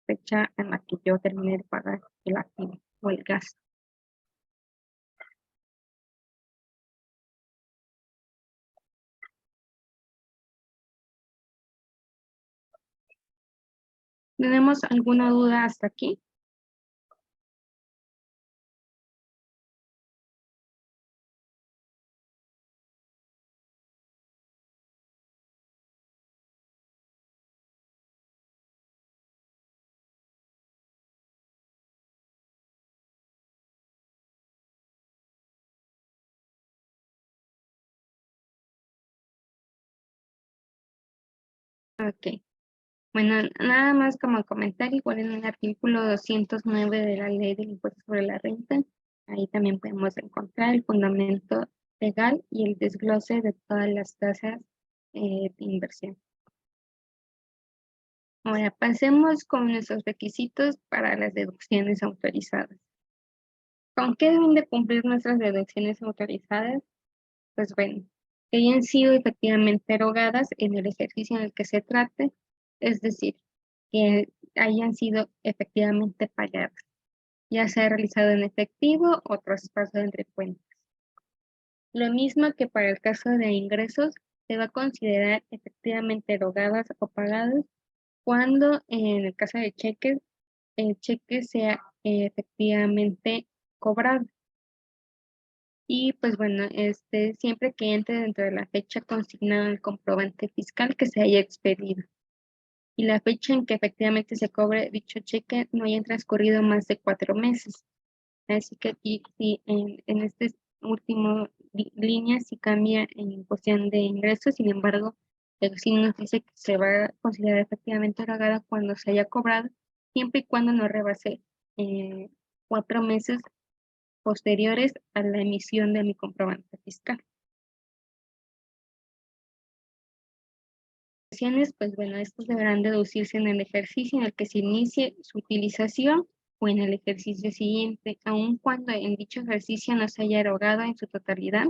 fecha en la que yo termine de pagar el activo o el gasto. ¿Tenemos alguna duda hasta aquí? Ok. Bueno, nada más como comentario, igual en el artículo 209 de la Ley del Impuesto sobre la Renta, ahí también podemos encontrar el fundamento legal y el desglose de todas las tasas de inversión. Ahora, pasemos con nuestros requisitos para las deducciones autorizadas. ¿Con qué deben de cumplir nuestras deducciones autorizadas? Pues bueno, que hayan sido efectivamente erogadas en el ejercicio en el que se trate, es decir, que hayan sido efectivamente pagadas, ya sea realizado en efectivo o traspaso entre cuentas. Lo mismo que para el caso de ingresos, se va a considerar efectivamente erogadas o pagadas cuando en el caso de cheques, el cheque sea efectivamente cobrado. Y pues bueno, siempre que entre dentro de la fecha consignada en el comprobante fiscal que se haya expedido y la fecha en que efectivamente se cobre dicho cheque no hayan transcurrido más de 4 meses. Así que aquí sí, en este último línea sí cambia en cuestión de ingresos, sin embargo, sí nos dice que se va a considerar efectivamente erogada cuando se haya cobrado, siempre y cuando no rebase 4 meses posteriores a la emisión de mi comprobante fiscal. inversiones, pues bueno, estos deberán deducirse en el ejercicio en el que se inicie su utilización o en el ejercicio siguiente, aun cuando en dicho ejercicio no se haya erogado en su totalidad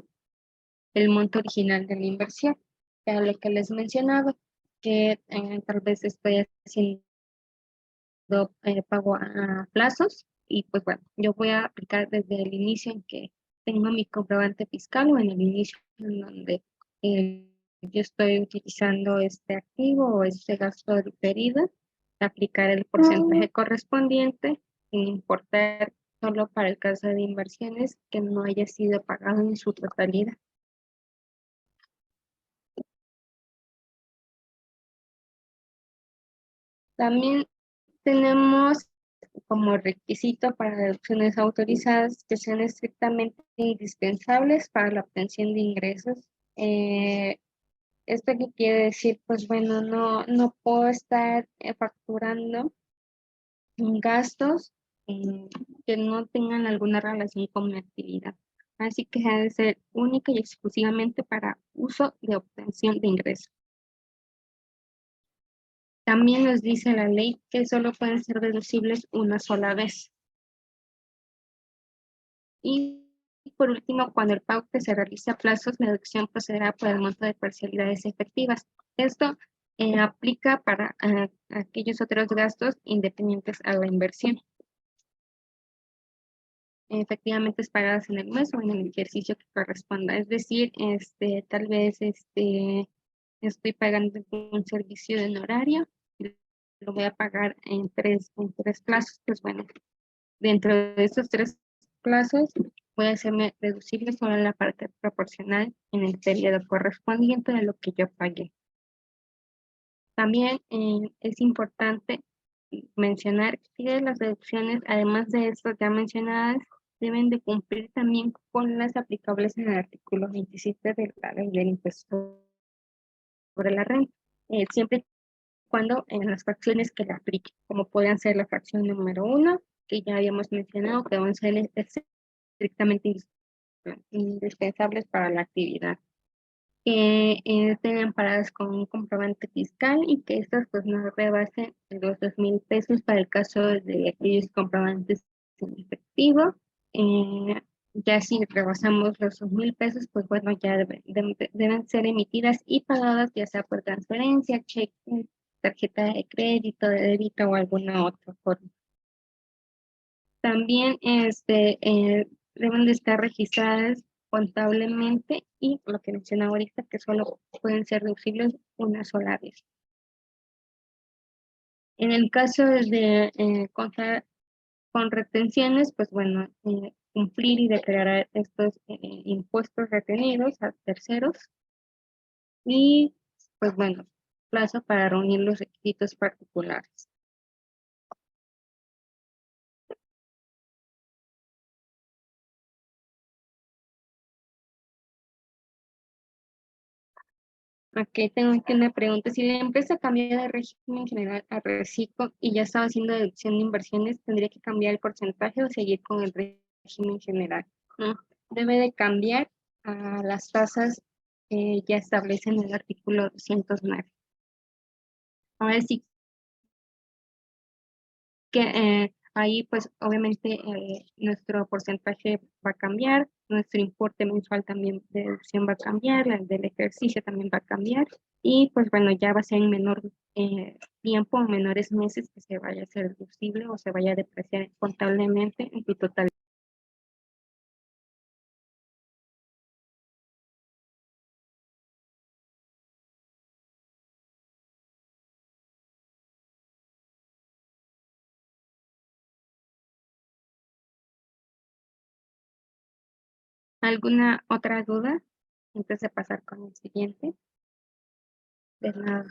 el monto original de la inversión. Ya lo que les mencionaba, que tal vez estoy haciendo pago a plazos y pues bueno, yo voy a aplicar desde el inicio en que tengo mi comprobante fiscal o en el inicio en donde yo estoy utilizando este activo o este gasto diferido, aplicar el porcentaje correspondiente sin importar solo para el caso de inversiones que no haya sido pagado en su totalidad. También tenemos como requisito para deducciones autorizadas que sean estrictamente indispensables para la obtención de ingresos. ¿Esto qué quiere decir? Pues bueno, no puedo estar facturando gastos que no tengan alguna relación con mi actividad. Así que ha de ser única y exclusivamente para uso de obtención de ingresos. También nos dice la ley que solo pueden ser deducibles una sola vez. Y por último, cuando el pago que se realice a plazos, la deducción procederá por el monto de parcialidades efectivas. Esto aplica para aquellos otros gastos independientes a la inversión. Efectivamente es pagadas en el mes o en el ejercicio que corresponda. Es decir, tal vez estoy pagando un servicio de honorario, lo voy a pagar en tres plazos. Pues bueno, dentro de estos tres plazos puede hacerme deducible solo la parte proporcional en el periodo correspondiente de lo que yo pagué. También es importante mencionar que las deducciones, además de estas ya mencionadas, deben de cumplir también con las aplicables en el artículo 27 de la ley del impuesto sobre la renta, siempre y cuando en las fracciones que la apliquen, como puedan ser la fracción número 1, que ya habíamos mencionado, que deben ser estrictamente indispensables para la actividad, que estén amparadas con un comprobante fiscal y que estas pues no rebasen los 2,000 pesos para el caso de aquellos comprobantes en efectivo. Ya si rebasamos los 2,000 pesos, pues bueno, ya deben ser emitidas y pagadas ya sea por transferencia, cheque, tarjeta de crédito, de débito o alguna otra forma. También deben de estar registradas contablemente y lo que mencionaba ahorita, que solo pueden ser deducibles una sola vez. En el caso de contar con retenciones, pues bueno, cumplir y declarar estos impuestos retenidos a terceros y pues bueno, plazo para reunir los requisitos particulares. Ok, tengo aquí una pregunta. Si la empresa cambia de régimen general a reciclo y ya estaba haciendo deducción de inversiones, ¿tendría que cambiar el porcentaje o seguir con el régimen general? No, debe de cambiar a las tasas que ya establecen el artículo 209. Ahora sí que ahí pues obviamente nuestro porcentaje va a cambiar, nuestro importe mensual también de deducción va a cambiar, el del ejercicio también va a cambiar y pues bueno, ya va a ser en menor tiempo, en menores meses que se vaya a ser deducible o se vaya a depreciar contablemente en su totalidad. ¿Alguna otra duda antes de pasar con el siguiente? De nada.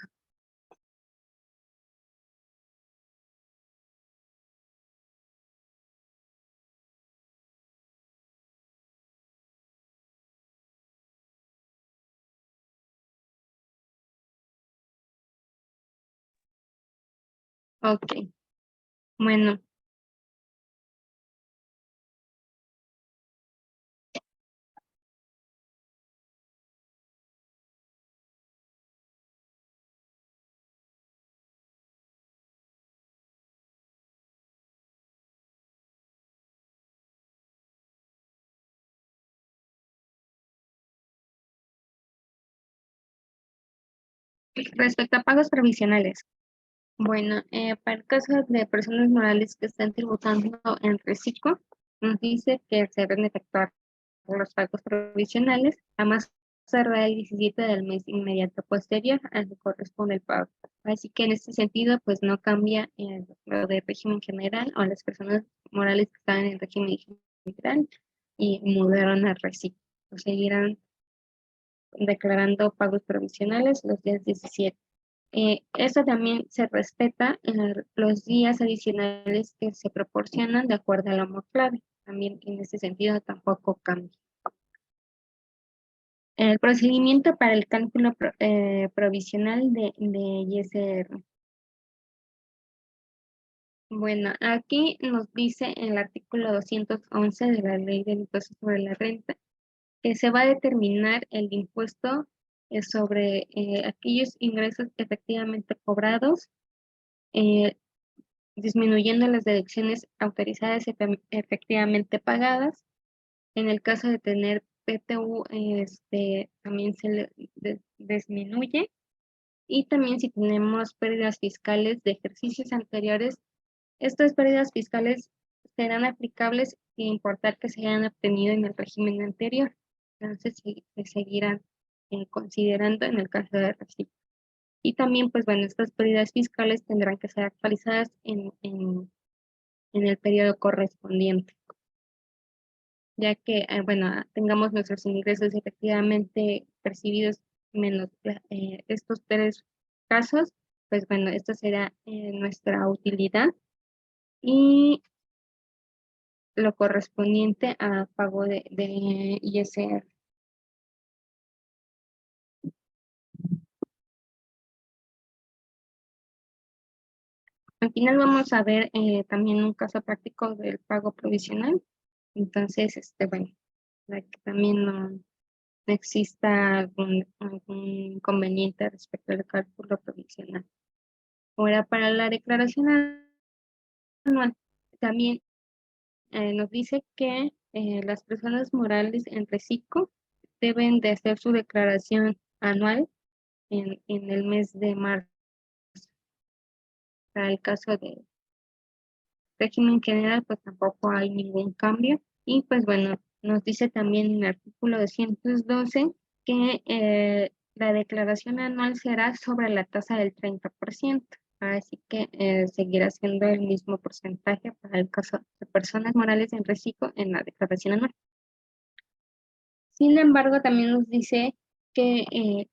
Ok, bueno, Respecto a pagos provisionales, bueno, para el caso de personas morales que están tributando en reciclo, nos dice que se deben efectuar los pagos provisionales a más tardar el 17 del mes inmediato posterior al que corresponde el pago. Así que en este sentido, pues no cambia lo de régimen general o las personas morales que estaban en régimen general y mudaron al reciclo. Seguirán declarando pagos provisionales los días 17. Esto también se respeta en los días adicionales que se proporcionan de acuerdo al lomo clave. También en ese sentido tampoco cambia. El procedimiento para el cálculo provisional de ISR. Bueno, aquí nos dice en el artículo 211 de la Ley del Impuesto sobre la Renta que se va a determinar el impuesto sobre aquellos ingresos efectivamente cobrados, eh, disminuyendo las deducciones autorizadas efectivamente pagadas. En el caso de tener PTU, también se le disminuye. Y también si tenemos pérdidas fiscales de ejercicios anteriores, estas pérdidas fiscales serán aplicables sin importar que se hayan obtenido en el régimen anterior. Entonces se seguirán considerando en el caso de reciclo. Y también, pues bueno, estas pérdidas fiscales tendrán que ser actualizadas en el periodo correspondiente, ya que, bueno, tengamos nuestros ingresos efectivamente percibidos menos estos tres casos, pues bueno, esto será nuestra utilidad y lo correspondiente a pago de ISR. Al final vamos a ver también un caso práctico del pago provisional. Entonces, bueno, para que también no exista algún inconveniente respecto al cálculo provisional. Ahora, para la declaración anual, también nos dice que las personas morales en reciclo deben de hacer su declaración anual en el mes de marzo. Para el caso de régimen general, pues tampoco hay ningún cambio. Y pues bueno, nos dice también en el artículo 212 que la declaración anual será sobre la tasa del 30%. Así que seguirá siendo el mismo porcentaje para el caso de personas morales en reciclo en la declaración anual. Sin embargo, también nos dice que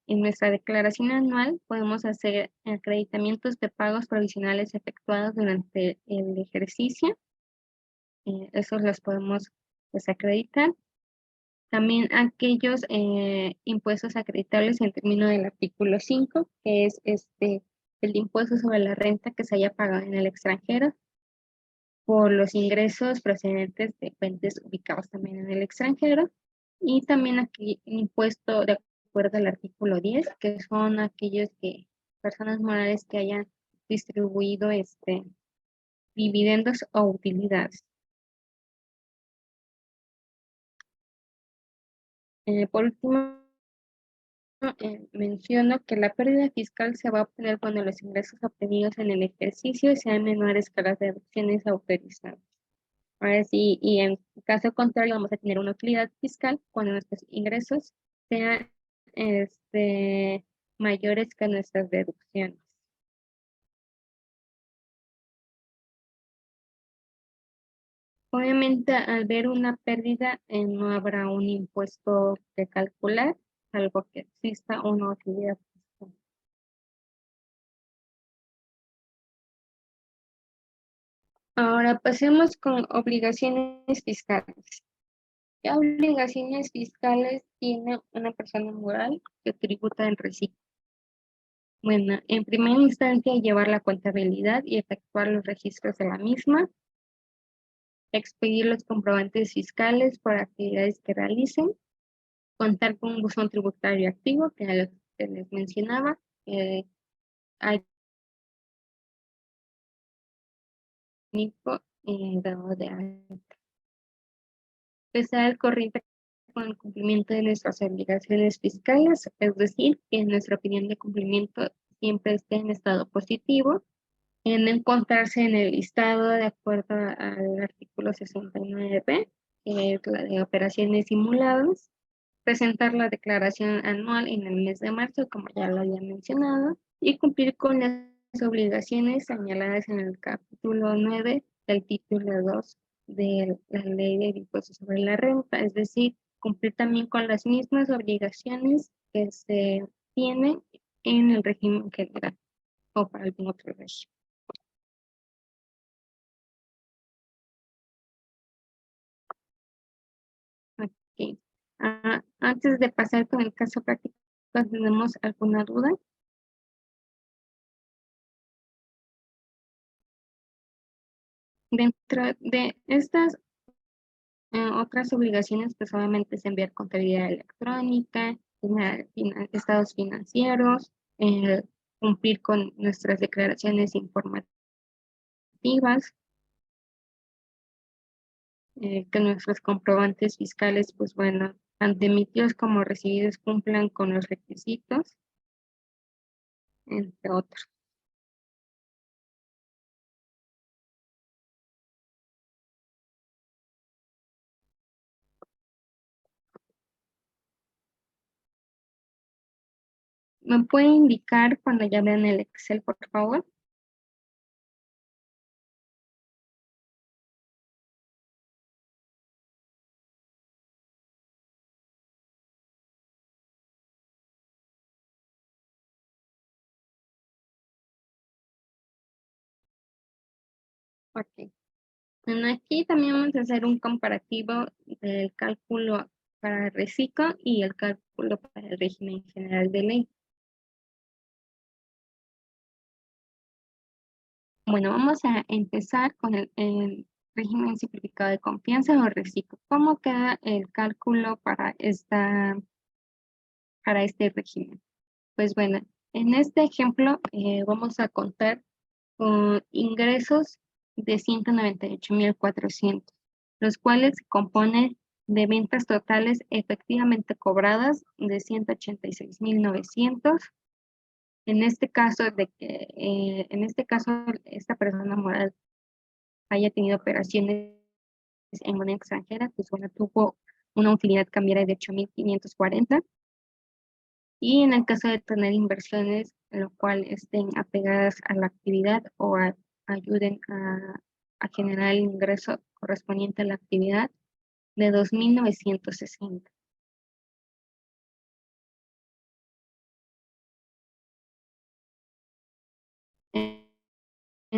en nuestra declaración anual podemos hacer acreditamientos de pagos provisionales efectuados durante el ejercicio. Esos los podemos desacreditar. También aquellos impuestos acreditables en términos del artículo 5, que es el impuesto sobre la renta que se haya pagado en el extranjero por los ingresos procedentes de fuentes ubicados también en el extranjero. Y también aquí el impuesto de acuerdo al artículo 10, que son aquellos personas morales que hayan distribuido dividendos o utilidades. Por último, menciono que la pérdida fiscal se va a obtener cuando los ingresos obtenidos en el ejercicio sean menores que las deducciones autorizadas. Ahora sí, y en caso contrario, vamos a tener una utilidad fiscal cuando nuestros ingresos sean mayores que nuestras deducciones. Obviamente, al ver una pérdida, no habrá un impuesto que calcular, salvo que exista una utilidad fiscal. Ahora pasemos con obligaciones fiscales. ¿Qué obligaciones fiscales tiene una persona moral que tributa en reciclo? Bueno, en primera instancia, llevar la contabilidad y efectuar los registros de la misma, expedir los comprobantes fiscales por actividades que realicen, contar con un buzón tributario activo, que era lo que les mencionaba, hay dado de alta. Empezar el corriente con el cumplimiento de nuestras obligaciones fiscales, es decir, que nuestra opinión de cumplimiento siempre esté en estado positivo, en encontrarse en el listado de acuerdo al artículo 69b, que es la de operaciones simuladas, presentar la declaración anual en el mes de marzo, como ya lo había mencionado, y cumplir con las obligaciones señaladas en el capítulo 9 del título 2 de la ley del impuesto sobre la renta, es decir, cumplir también con las mismas obligaciones que se tienen en el régimen general o para algún otro régimen. Ok. Antes de pasar con el caso práctico, ¿tenemos alguna duda? Dentro de estas otras obligaciones, pues obviamente es enviar contabilidad electrónica, estados financieros, cumplir con nuestras declaraciones informativas, que nuestros comprobantes fiscales, pues bueno, tanto emitidos como recibidos cumplan con los requisitos, entre otros. ¿Me puede indicar cuando ya vean el Excel, por favor? Ok. Bueno, aquí también vamos a hacer un comparativo del cálculo para reciclo y el cálculo para el régimen general de ley. Bueno, vamos a empezar con el régimen simplificado de confianza o reciclo. ¿Cómo queda el cálculo para este régimen? Pues bueno, en este ejemplo vamos a contar con ingresos de 198,400, los cuales se componen de ventas totales efectivamente cobradas de 186,900. En este caso, esta persona moral haya tenido operaciones en moneda extranjera, pues bueno, tuvo una utilidad cambiaria de 8,540. Y en el caso de tener inversiones, en lo cual estén apegadas a la actividad o ayuden a generar el ingreso correspondiente a la actividad de 2,960. En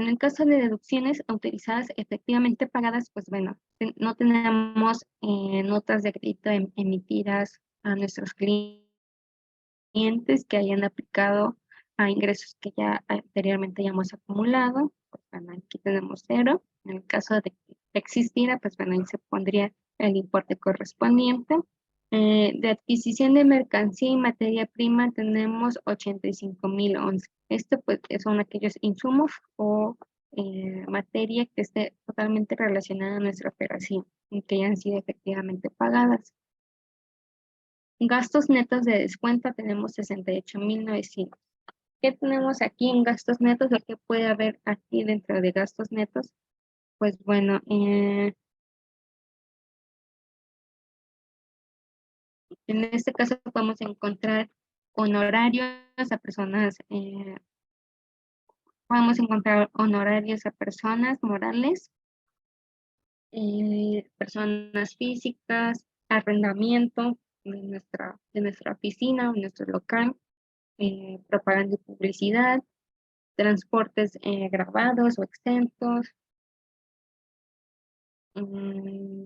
en el caso de deducciones autorizadas efectivamente pagadas, pues bueno, no tenemos notas de crédito emitidas a nuestros clientes que hayan aplicado a ingresos que ya anteriormente hayamos acumulado. Pues bueno, aquí tenemos cero. En el caso de que existiera, pues bueno, ahí se pondría el importe correspondiente. De adquisición de mercancía y materia prima tenemos 85,011. Esto pues son aquellos insumos o materia que esté totalmente relacionada a nuestra operación y que hayan sido efectivamente pagadas. Gastos netos de descuento tenemos 68,900. ¿Qué tenemos aquí en gastos netos? ¿O qué puede haber aquí dentro de gastos netos? Pues bueno, en este caso podemos encontrar honorarios a personas, podemos encontrar honorarios a personas morales, personas físicas, arrendamiento de nuestra oficina o nuestro local, propaganda y publicidad, transportes grabados o exentos, mm,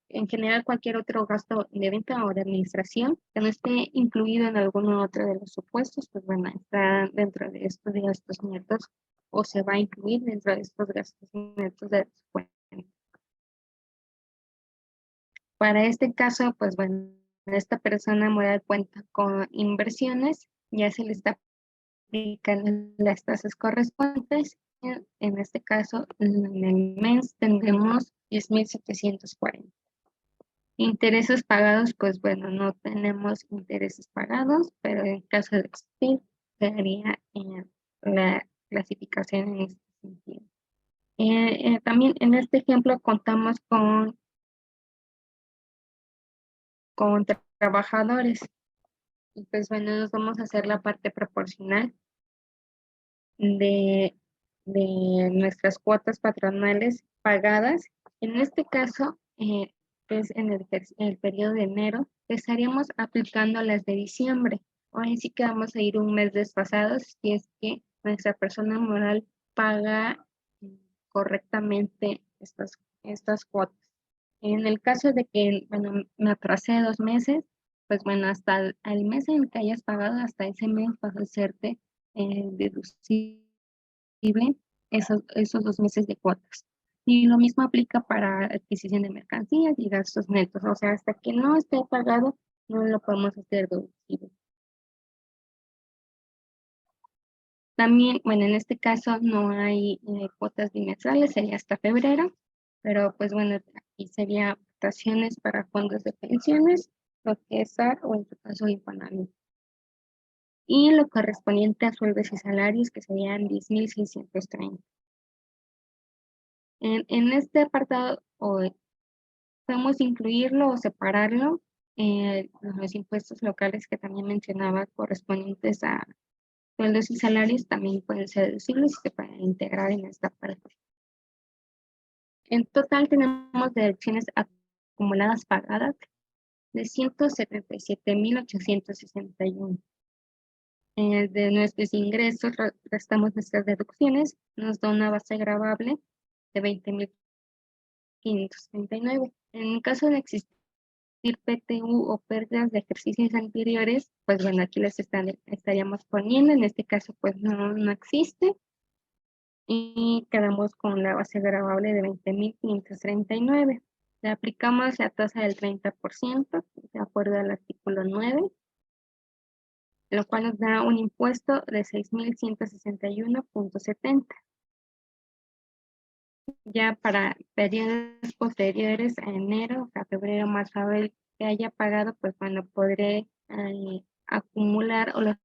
en general cualquier otro gasto de venta o de administración que no esté incluido en alguno otro de los supuestos, pues bueno, está dentro de estos gastos netos o se va a incluir dentro de estos gastos netos de descuento. Para este caso, pues bueno, esta persona moral cuenta con inversiones, ya se le está aplicando las tasas correspondientes. En este caso, en el mes tendremos 10,740. Intereses pagados, pues bueno, no tenemos intereses pagados, pero en caso de existir, sería la clasificación en este sentido. También en este ejemplo contamos con trabajadores. Y pues bueno, nos vamos a hacer la parte proporcional de, de nuestras cuotas patronales pagadas. En este caso, pues en el periodo de enero, estaríamos aplicando las de diciembre. Ahora sí que vamos a ir un mes desfasados si es que nuestra persona moral paga correctamente estas cuotas. En el caso de que, bueno, me atrasé 2 meses, pues bueno, hasta el mes en el que hayas pagado, hasta ese mes vas a hacerte deducible esos 2 meses de cuotas. Y lo mismo aplica para adquisición de mercancías y gastos netos. O sea, hasta que no esté pagado, no lo podemos hacer deducible. También, bueno, en este caso no hay cuotas bimestrales, sería hasta febrero, pero pues bueno, aquí sería aportaciones para fondos de pensiones, lo que es SAR o en su caso Infonavit. Y lo correspondiente a sueldos y salarios, que serían 10.630. En este apartado podemos incluirlo o separarlo, los impuestos locales que también mencionaba correspondientes a sueldos y salarios también pueden ser deducibles y se pueden integrar en esta parte. En total tenemos deducciones acumuladas pagadas de 177.861. De nuestros ingresos restamos nuestras deducciones, nos da una base gravable de 20.539. En caso de existir PTU o pérdidas de ejercicios anteriores, pues bueno, aquí les estaríamos poniendo, en este caso pues no existe, y quedamos con la base gravable de 20.539. Le aplicamos la tasa del 30%, de acuerdo al artículo 9, lo cual nos da un impuesto de 6.161.70. Ya para periodos posteriores a enero, a febrero, marzo, abril, que haya pagado, pues bueno, podré acumular o los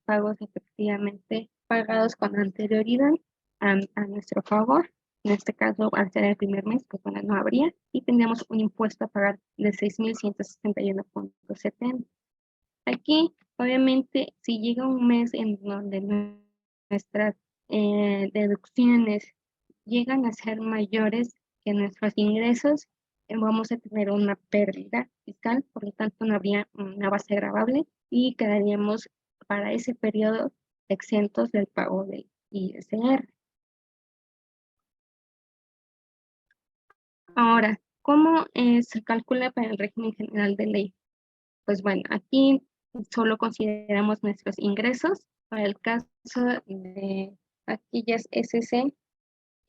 pagos efectivamente pagados con anterioridad a nuestro favor. En este caso, al ser el primer mes, pues bueno, no habría, y tendríamos un impuesto a pagar de 6.161.70. Aquí, obviamente, si llega un mes en donde nuestras deducciones llegan a ser mayores que nuestros ingresos, vamos a tener una pérdida fiscal, por lo tanto no habría una base gravable y quedaríamos para ese periodo exentos del pago del ISR. Ahora, ¿cómo se calcula para el régimen general de ley? Pues bueno, aquí solo consideramos nuestros ingresos. Para el caso de aquellas SC,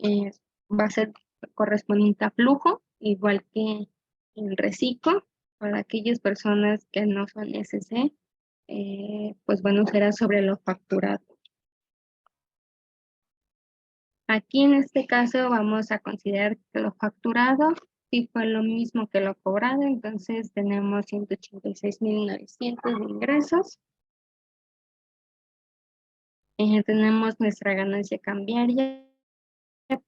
eh, va a ser correspondiente a flujo, igual que el reciclo. Para aquellas personas que no son SC, pues bueno, será sobre lo facturado. Aquí en este caso vamos a considerar que lo facturado sí fue lo mismo que lo cobrado, entonces tenemos 186.900 de ingresos. Tenemos nuestra ganancia cambiaria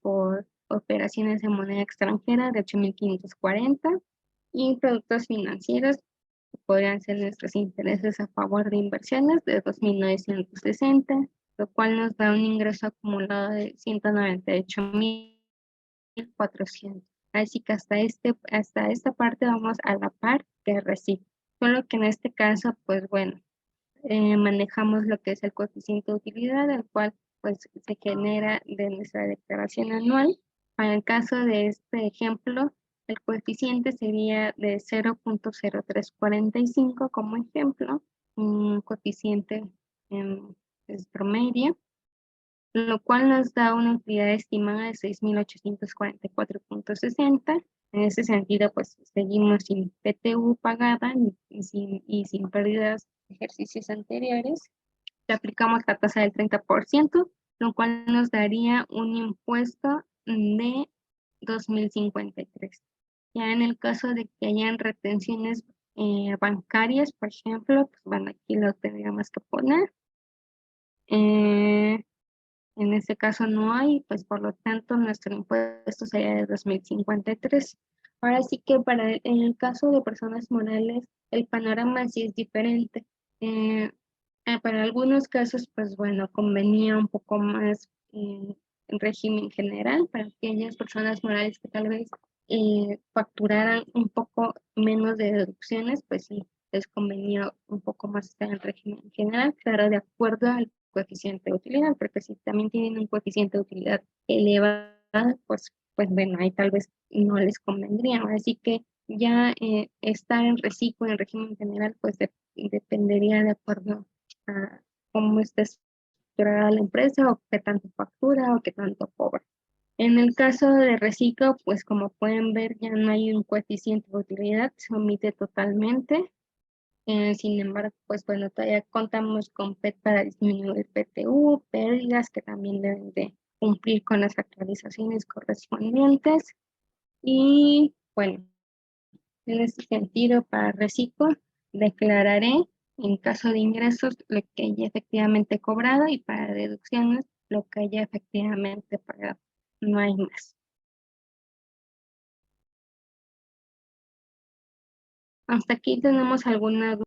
por operaciones de moneda extranjera de 8.540 y productos financieros que podrían ser nuestros intereses a favor de inversiones de 2.960, lo cual nos da un ingreso acumulado de 198.400. Así que hasta esta parte vamos a la par que recibo. Solo que en este caso, pues bueno, manejamos lo que es el coeficiente de utilidad, el cual pues se genera de nuestra declaración anual. Para el caso de este ejemplo, el coeficiente sería de 0.0345 como ejemplo, un coeficiente es promedio, lo cual nos da una utilidad estimada de 6.844.60. En ese sentido, pues seguimos sin PTU pagada y sin pérdidas de ejercicios anteriores. Le aplicamos la tasa del 30%, lo cual nos daría un impuesto de 2.053. Ya en el caso de que hayan retenciones bancarias, por ejemplo, pues bueno, aquí lo tendríamos que poner. Eh, en este caso no hay, pues por lo tanto nuestro impuesto sería de 2053. Ahora sí que en el caso de personas morales, el panorama sí es diferente. Eh, para algunos casos, pues bueno, convenía un poco más el régimen general para aquellas personas morales que tal vez facturaran un poco menos de deducciones, pues sí, les convenía un poco más estar en el régimen general, claro, de acuerdo al coeficiente de utilidad, porque si también tienen un coeficiente de utilidad elevado, pues bueno, ahí tal vez no les convendría. Así que ya estar en reciclo, en régimen general, pues dependería de acuerdo a cómo esté estructurada la empresa o qué tanto factura o qué tanto cobra. En el caso de reciclo, pues como pueden ver, ya no hay un coeficiente de utilidad, se omite totalmente. Sin embargo, pues bueno, todavía contamos con PET para disminuir PTU, pérdidas que también deben de cumplir con las actualizaciones correspondientes. Y bueno, en ese sentido, para reciclo, declararé en caso de ingresos lo que haya efectivamente cobrado y para deducciones lo que haya efectivamente pagado. No hay más. Hasta aquí tenemos alguna duda.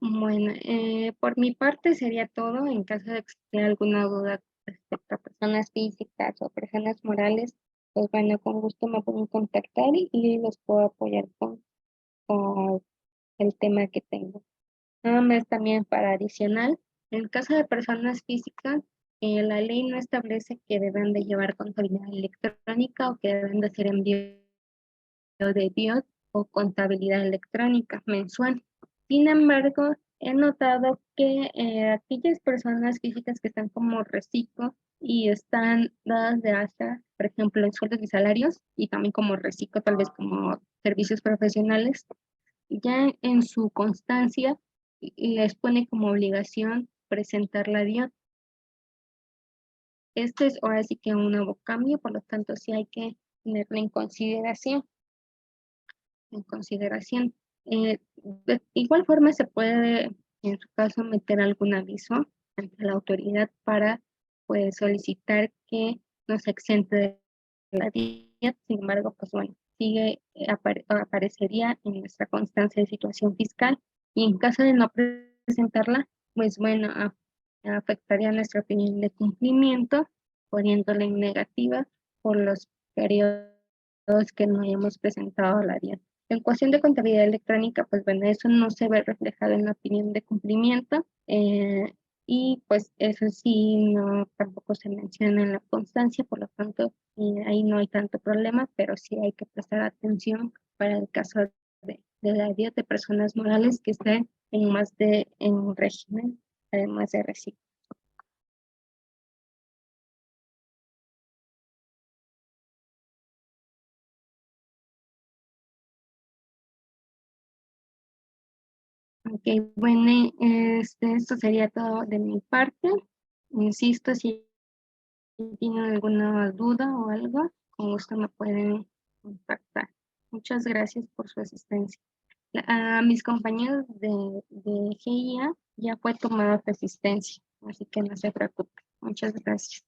Bueno, por mi parte sería todo. En caso de existir alguna duda respecto a personas físicas o personas morales, pues bueno, con gusto me pueden contactar y los puedo apoyar con el tema que tengo. Nada más también para adicional, en caso de personas físicas, la ley no establece que deban de llevar contabilidad electrónica o que deben de hacer envío de BIOD o contabilidad electrónica mensual. Sin embargo, he notado que aquellas personas físicas que están como reciclo y están dadas de alta, por ejemplo, en sueldos y salarios, y también como reciclo, tal vez como servicios profesionales, ya en su constancia les pone como obligación presentar la DIOT. Este es ahora sí que un nuevo cambio, por lo tanto sí hay que tenerlo en consideración. De igual forma se puede, en su caso, meter algún aviso ante la autoridad para pues solicitar que nos exente de la DIET. Sin embargo, pues bueno, aparecería en nuestra constancia de situación fiscal y en caso de no presentarla, pues bueno, afectaría nuestra opinión de cumplimiento, poniéndola en negativa por los periodos que no hayamos presentado a la DIET. En cuestión de contabilidad electrónica, pues bueno, eso no se ve reflejado en la opinión de cumplimiento y pues eso sí, no, tampoco se menciona en la constancia, por lo tanto, ahí no hay tanto problema, pero sí hay que prestar atención para el caso de la vida de personas morales que estén en un régimen, además de reciclo. Ok, bueno, esto sería todo de mi parte. Insisto, si tienen alguna duda o algo, con gusto me pueden contactar. Muchas gracias por su asistencia. A mis compañeros de GIA ya fue tomada su asistencia, así que no se preocupen. Muchas gracias.